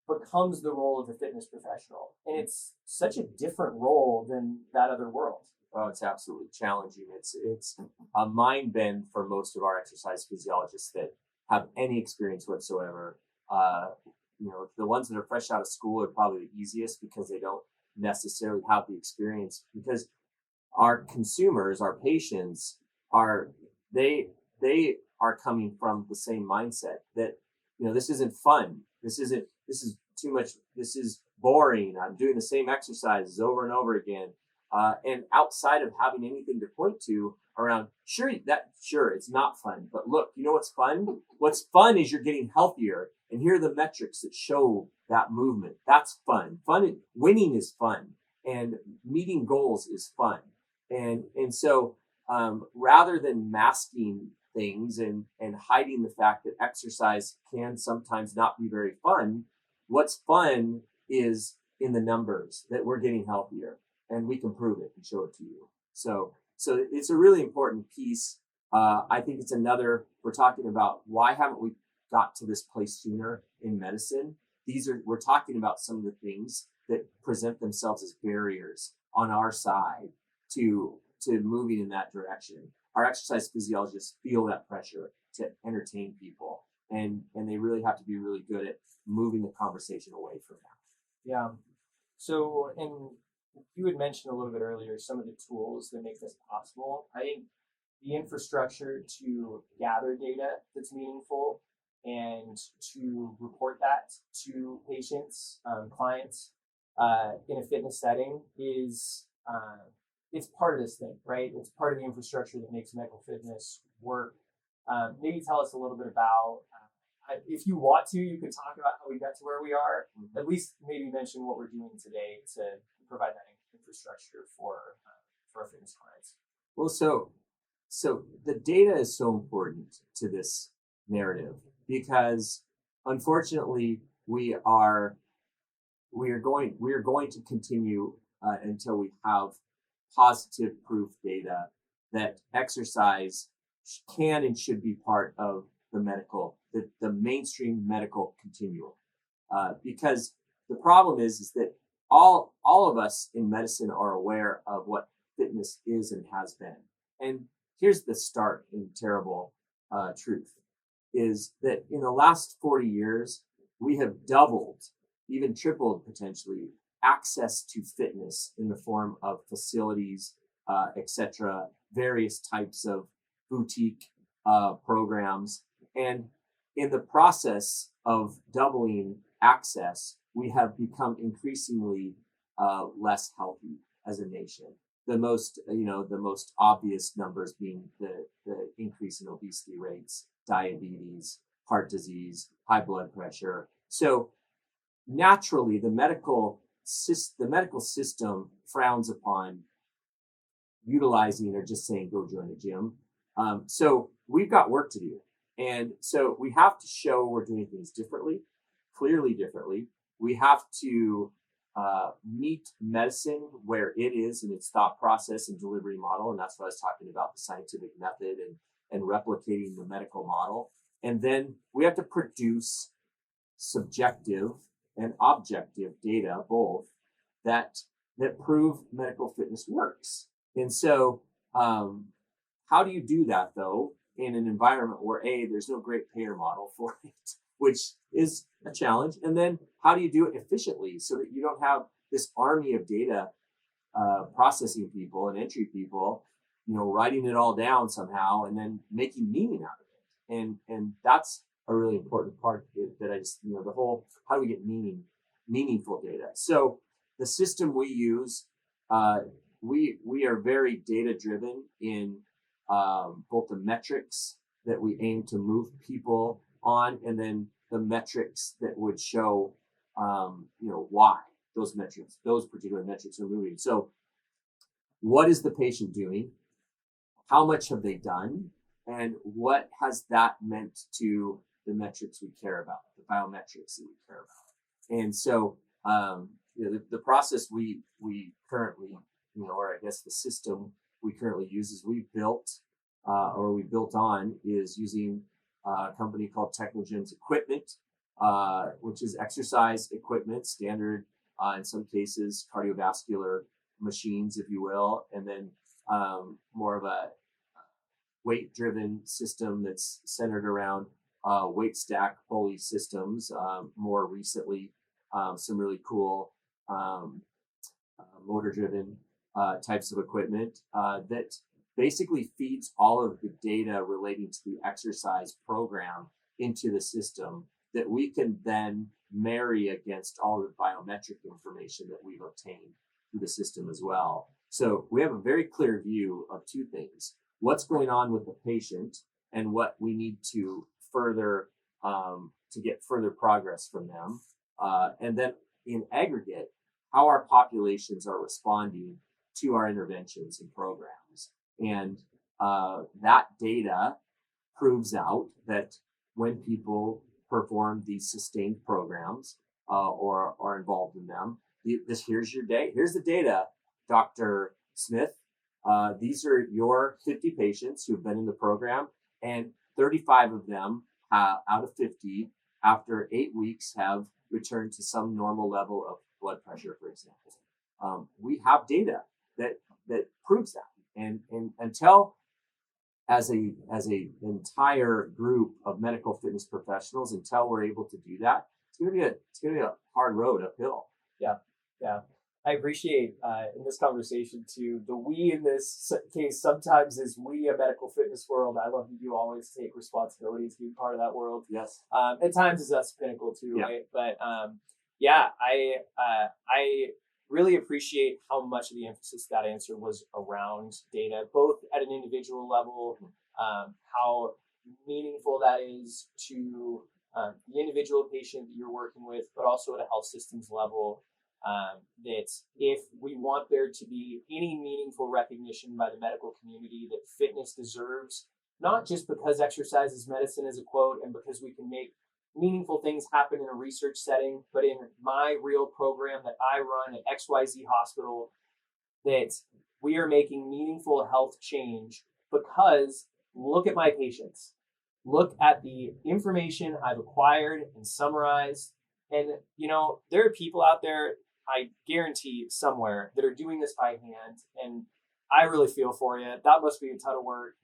Speaker 1: becomes the role of the fitness professional. And it's such a different role than that other world.
Speaker 2: Oh, it's absolutely challenging. It's a mind bend for most of our exercise physiologists that have any experience whatsoever. The ones that are fresh out of school are probably the easiest because they don't necessarily have the experience, because our consumers, our patients, they are coming from the same mindset that, this isn't fun. This is too much. This is boring. I'm doing the same exercises over and over again. And outside of having anything to point to around, sure, it's not fun, but look, what's fun? What's fun is you're getting healthier, and here are the metrics that show that movement. That's fun. Winning is fun, and meeting goals is fun. And so rather than masking things and hiding the fact that exercise can sometimes not be very fun, what's fun is in the numbers that we're getting healthier. And we can prove it and show it to you. So it's a really important piece. I think it's we're talking about why haven't we got to this place sooner in medicine? We're talking about some of the things that present themselves as barriers on our side to moving in that direction. Our exercise physiologists feel that pressure to entertain people, and they really have to be really good at moving the conversation away from that.
Speaker 1: Yeah. So, and you had mentioned a little bit earlier some of the tools that make this possible. I think the infrastructure to gather data that's meaningful and to report that to patients, clients, in a fitness setting is it's part of this thing, right? It's part of the infrastructure that makes medical fitness work. Maybe tell us a little bit about, if you want to, you can talk about how we got to where we are. At least maybe mention what we're doing today to provide that infrastructure for our fitness clients.
Speaker 2: Well, so the data is so important to this narrative because, unfortunately, we are going to continue until we have positive proof data that exercise can and should be part of the mainstream medical continuum. Because the problem is that all of us in medicine are aware of what fitness is and has been. And here's the stark and terrible truth, is that in the last 40 years, we have doubled, even tripled potentially, access to fitness in the form of facilities, etc., various types of boutique programs. And in the process of doubling access, we have become increasingly less healthy as a nation. The most obvious numbers being the increase in obesity rates, diabetes, heart disease, high blood pressure. So naturally, the medical system frowns upon utilizing or just saying go join a gym. So we've got work to do, and so we have to show we're doing things differently, clearly differently. We have to meet medicine where it is in its thought process and delivery model. And that's what I was talking about, the scientific method and replicating the medical model. And then we have to produce subjective and objective data, both that prove medical fitness works. And so how do you do that, though, in an environment where there's no great payer model for it, which is a challenge? And then how do you do it efficiently so that you don't have this army of data processing people and entry people, writing it all down somehow and then making meaning out of it? And that's a really important part that I just, the whole, how do we get meaningful data? So the system we use, we are very data driven in both the metrics that we aim to move people on, and then the metrics that would show, why those particular metrics are moving. So what is the patient doing? How much have they done? And what has that meant to the metrics we care about, the biometrics that we care about? And so, the process we currently, or I guess the system we currently use is we built on is using a company called Technogen's equipment, which is exercise equipment, standard, in some cases, cardiovascular machines, if you will, and then more of a weight-driven system that's centered around weight stack pulley systems. More recently, some really cool motor-driven types of equipment that basically feeds all of the data relating to the exercise program into the system that we can then marry against all the biometric information that we've obtained through the system as well. So we have a very clear view of two things: what's going on with the patient and what we need to further to get further progress from them. And then in aggregate, how our populations are responding to our interventions and programs. And that data proves out that when people perform these sustained programs or are involved in them, here's the data, Dr. Smith. These are your 50 patients who've been in the program, and 35 of them out of 50 after 8 weeks have returned to some normal level of blood pressure, for example. We have data that proves that. And until as an entire group of medical fitness professionals, until we're able to do that, it's gonna be a hard road uphill.
Speaker 1: Yeah. I appreciate in this conversation too, the we in this case sometimes is we, a medical fitness world. I love that you always take responsibility to be part of that world.
Speaker 2: Yes.
Speaker 1: At times is us Pinnacle too,
Speaker 2: yeah.
Speaker 1: Right? But I really appreciate how much of the emphasis that answer was around data, both at an individual level, how meaningful that is to the individual patient that you're working with, but also at a health systems level. That if we want there to be any meaningful recognition by the medical community that fitness deserves, not just because exercise is medicine is a quote and because we can make meaningful things happen in a research setting, but in my real program that I run at XYZ Hospital, that we are making meaningful health change because look at my patients, look at the information I've acquired and summarized. And, there are people out there, I guarantee somewhere, that are doing this by hand. And I really feel for you. That must be a ton of work.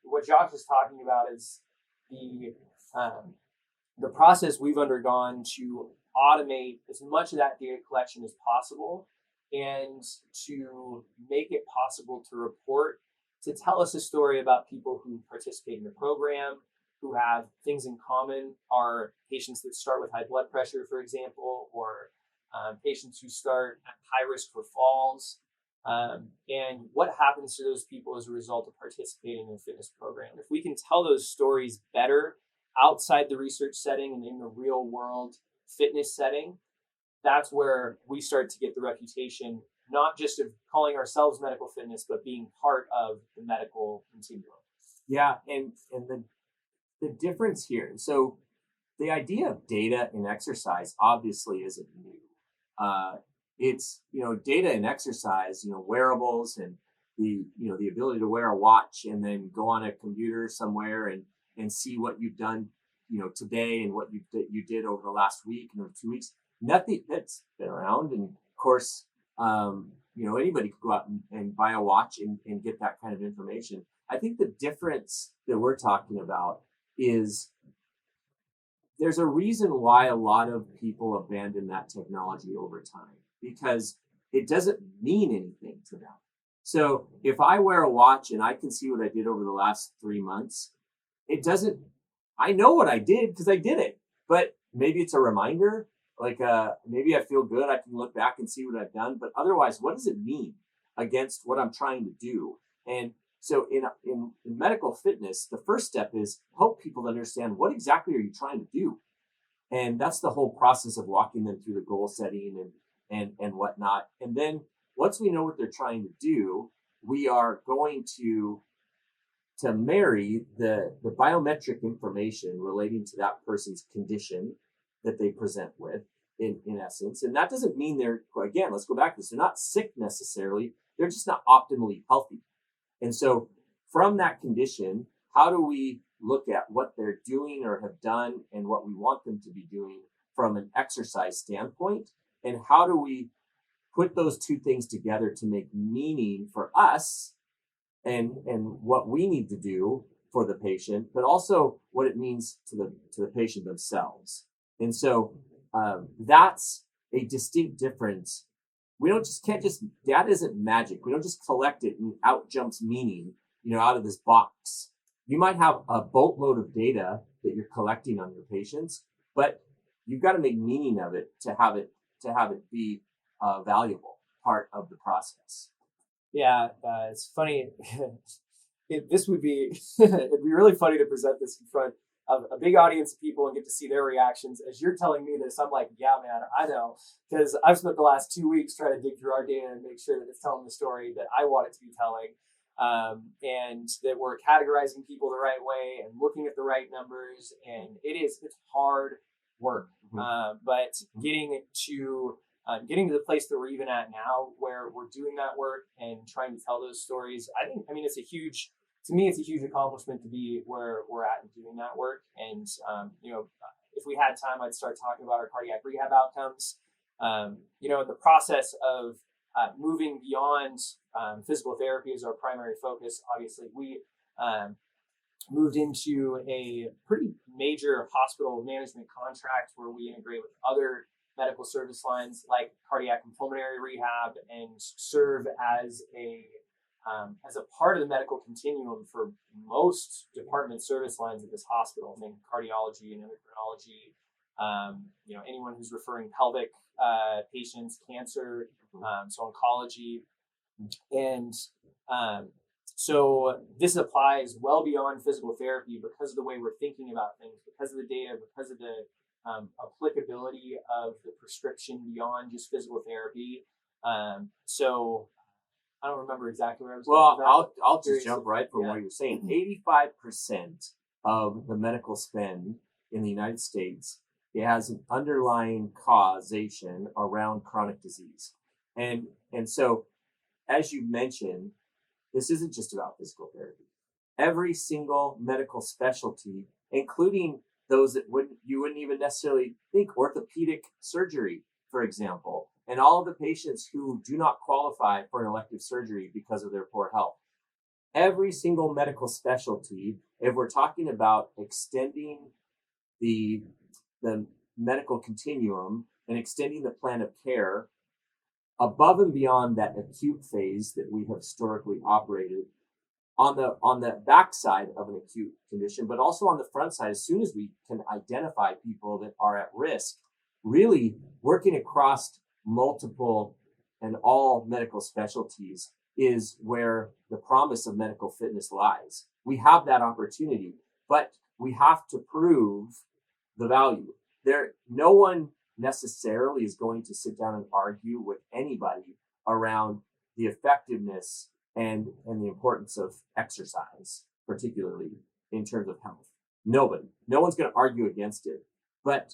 Speaker 1: What Josh is talking about is the process we've undergone to automate as much of that data collection as possible and to make it possible to report, to tell us a story about people who participate in the program, who have things in common, are patients that start with high blood pressure, for example, or patients who start at high risk for falls, and what happens to those people as a result of participating in a fitness program. If we can tell those stories better outside the research setting and in the real world fitness setting, that's where we start to get the reputation, not just of calling ourselves medical fitness, but being part of the medical continuum.
Speaker 2: Yeah, and the difference here. So the idea of data in exercise obviously isn't new. it's, data and exercise, wearables and the ability to wear a watch and then go on a computer somewhere and see what you've done, today and what you did over the last week and over 2 weeks. Nothing that's been around. And of course, anybody could go out and buy a watch and get that kind of information. I think the difference that we're talking about is there's a reason why a lot of people abandon that technology over time, because it doesn't mean anything to them. So if I wear a watch and I can see what I did over the last 3 months, I know what I did because I did it, but maybe it's a reminder. Like maybe I feel good. I can look back and see what I've done, but otherwise, what does it mean against what I'm trying to do? And so in medical fitness, the first step is help people understand what exactly are you trying to do. And that's the whole process of walking them through the goal setting and whatnot. And then once we know what they're trying to do, we are going to marry the biometric information relating to that person's condition that they present with in essence. And that doesn't mean again, let's go back to this, they're not sick necessarily, they're just not optimally healthy. And so from that condition, how do we look at what they're doing or have done and what we want them to be doing from an exercise standpoint? And how do we put those two things together to make meaning for us and what we need to do for the patient, but also what it means to the patient themselves. And so that's a distinct difference. We data isn't magic. We don't just collect it and out jumps meaning, out of this box. You might have a boatload of data that you're collecting on your patients, but you've got to make meaning of it to have it be a valuable part of the process.
Speaker 1: Yeah, it's funny. It'd be really funny to present this in front of a big audience of people and get to see their reactions. As you're telling me this, I'm like, yeah, man, I know, because I've spent the last 2 weeks trying to dig through our data and make sure that it's telling the story that I want it to be telling, and that we're categorizing people the right way and looking at the right numbers. And it's hard work, but getting to the place that we're even at now, where we're doing that work and trying to tell those stories, it's a huge accomplishment to be where we're at and doing that work. And, if we had time, I'd start talking about our cardiac rehab outcomes. In the process of moving beyond physical therapy as our primary focus, obviously, we moved into a pretty major hospital management contract where we integrate with other medical service lines like cardiac and pulmonary rehab and serve as a part of the medical continuum for most department service lines at this hospital, I mean, cardiology and endocrinology, anyone who's referring pelvic patients, cancer, so oncology. And so this applies well beyond physical therapy because of the way we're thinking about things, because of the data, because of the applicability of the prescription beyond just physical therapy. So I don't remember exactly where I was.
Speaker 2: Well, I'll just jump right from what you're saying. 85% of the medical spend in the United States, it has an underlying causation around chronic disease. And so, as you mentioned, this isn't just about physical therapy. Every single medical specialty, including those that you wouldn't even necessarily think, orthopedic surgery, for example, and all of the patients who do not qualify for an elective surgery because of their poor health. Every single medical specialty, if we're talking about extending the medical continuum and extending the plan of care above and beyond that acute phase that we have historically operated on the backside of an acute condition, but also on the front side, as soon as we can identify people that are at risk, really working across multiple and all medical specialties is where the promise of medical fitness lies. We have that opportunity, but we have to prove the value. No one necessarily is going to sit down and argue with anybody around the effectiveness and the importance of exercise, particularly in terms of health. No one's going to argue against it. But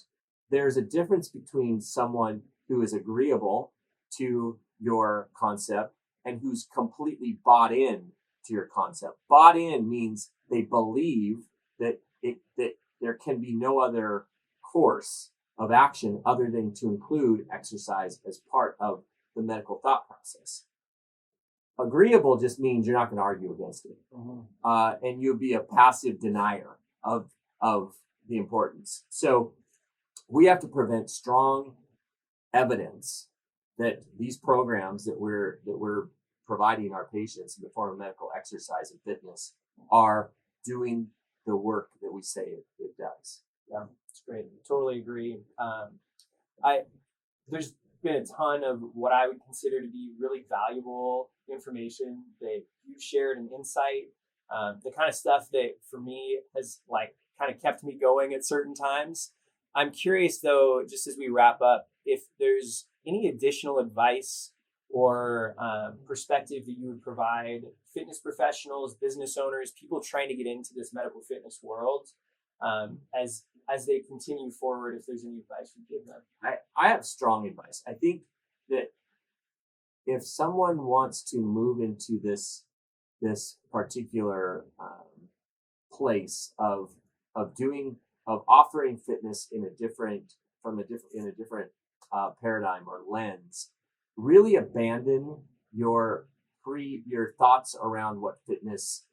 Speaker 2: there's a difference between someone who is agreeable to your concept and who's completely bought in to your concept. Bought in means they believe that there can be no other course of action other than to include exercise as part of the medical thought process. Agreeable just means you're not going to argue against it, and you'll be a passive denier of the importance. So we have to prevent strong evidence that these programs that we're providing our patients in the form of medical exercise and fitness are doing the work that we say it does.
Speaker 1: Yeah, it's great. Totally agree. There's been a ton of what I would consider to be really valuable information that you've shared and insight. The kind of stuff that for me has kind of kept me going at certain times. I'm curious though, just as we wrap up, if there's any additional advice or perspective that you would provide fitness professionals, business owners, people trying to get into this medical fitness world as they continue forward, if there's any advice you give them.
Speaker 2: I have strong advice. I think that if someone wants to move into this particular place of offering fitness in a different paradigm or lens, really abandon your thoughts around what fitness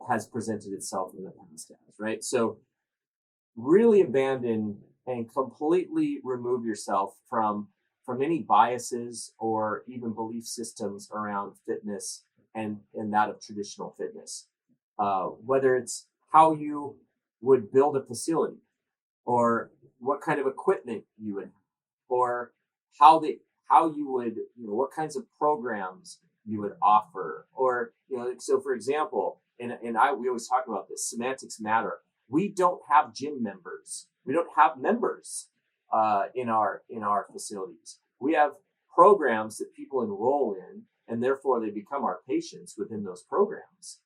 Speaker 2: has presented itself in the past as, right? So really abandon and completely remove yourself from any biases or even belief systems around fitness and that of traditional fitness. Whether it's how you would build a facility, or what kind of equipment you would have, or how you would, what kinds of programs you would offer, or, so for example, we always talk about this, semantics matter. We don't have gym members. We don't have members in our facilities. We have programs that people enroll in, and therefore they become our patients within those programs.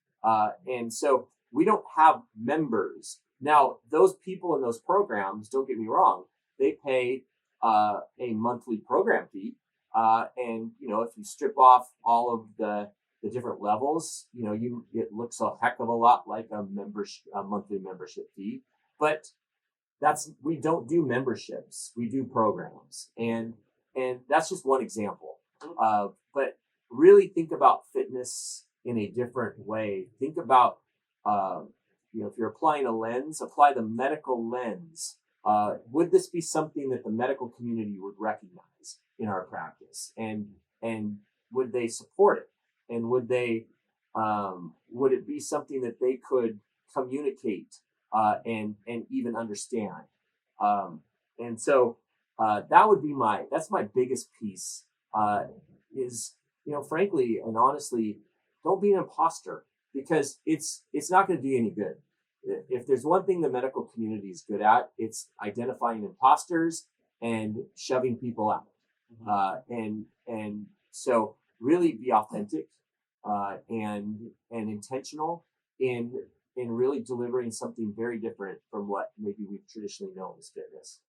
Speaker 2: And so we don't have members. Now, those people in those programs, don't get me wrong, they pay a monthly program fee. And, if you strip off all of the different levels, it looks a heck of a lot like a monthly membership fee. But we don't do memberships. We do programs. And that's just one example. But really think about fitness in a different way. Think about, if you're applying a lens, apply the medical lens. Would this be something that the medical community would recognize in our practice? And would they support it? And would it be something that they could communicate and even understand? And so that would be that's my biggest piece is, frankly and honestly, don't be an imposter, because it's not going to do you any good. If there's one thing the medical community is good at, it's identifying imposters and shoving people out. And so really be authentic and intentional in really delivering something very different from what maybe we've traditionally known as fitness.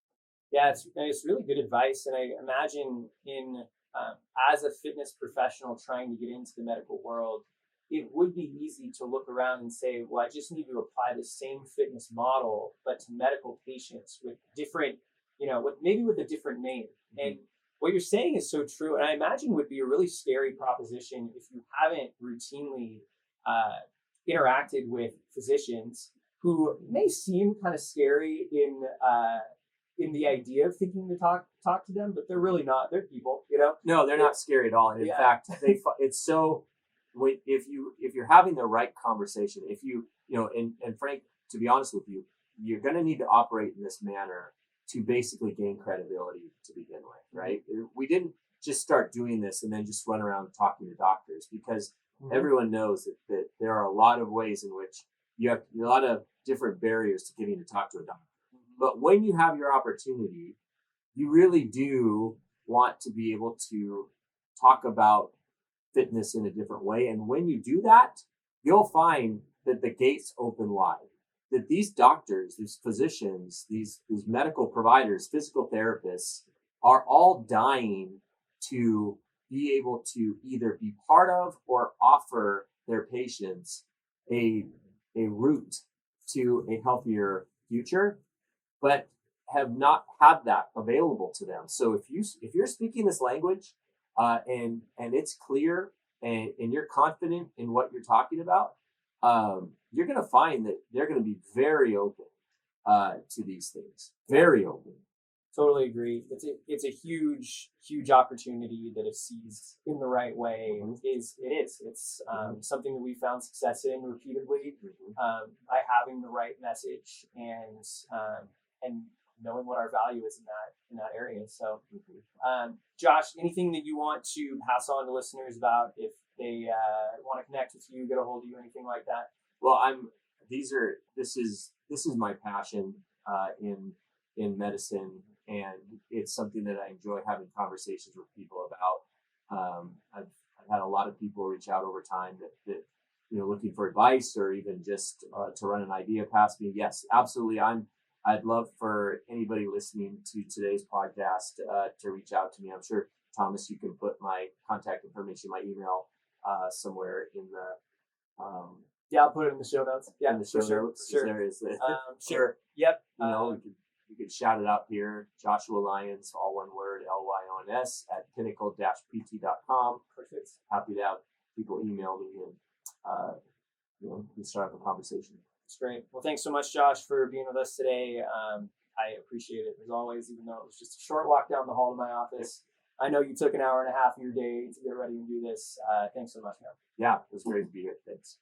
Speaker 1: Yeah, it's really good advice, and I imagine as a fitness professional trying to get into the medical world, it would be easy to look around and say, well, I just need to apply the same fitness model, but to medical patients with different, with a different name. Mm-hmm. And what you're saying is so true. And I imagine would be a really scary proposition if you haven't routinely interacted with physicians who may seem kind of scary in the idea of thinking to talk to them, but they're really not. They're people,
Speaker 2: No, they're not scary at all. And in fact, it's so. If you're having the right conversation, if and Frank, to be honest with you, you're going to need to operate in this manner to basically gain credibility to begin with, right? We didn't just start doing this and then just run around talking to doctors, because everyone knows that there are a lot of ways in which you have a lot of different barriers to getting to talk to a doctor. But when you have your opportunity, you really do want to be able to talk about fitness in a different way. And when you do that, you'll find that the gates open wide, that these doctors, these physicians, these medical providers, physical therapists are all dying to be able to either be part of or offer their patients a route to a healthier future, but have not had that available to them. So if you're speaking this language and it's clear and you're confident in what you're talking about, you're going to find that they're going to be very open to these things, very open.
Speaker 1: Totally agree. It's a huge opportunity that if seized in the right way it's something that we found success in repeatedly by having the right message and knowing what our value is in that area. So, Josh, anything that you want to pass on to listeners about if they want to connect with you, get a hold of you, anything like that?
Speaker 2: Well, this is my passion in medicine, and it's something that I enjoy having conversations with people about. I've had a lot of people reach out over time that looking for advice or even just to run an idea past me. Yes, absolutely. I'd love for anybody listening to today's podcast to reach out to me. I'm sure, Thomas, you can put my contact information, my email somewhere in the
Speaker 1: yeah, I'll put it in the show notes. Yeah,
Speaker 2: in the show notes.
Speaker 1: Sure.
Speaker 2: There is the
Speaker 1: sure. Yep.
Speaker 2: We could shout it out here. Joshua Lyons, all one word, Lyons at pinnacle-pt.com.
Speaker 1: Perfect.
Speaker 2: Happy to have people email me and we can start up a conversation.
Speaker 1: That's great. Well, thanks so much, Josh, for being with us today. I appreciate it as always, even though it was just a short walk down the hall to my office. I know you took an hour and a half of your day to get ready and do this. Thanks so much, man.
Speaker 2: Yeah, it was great to be here. Thanks.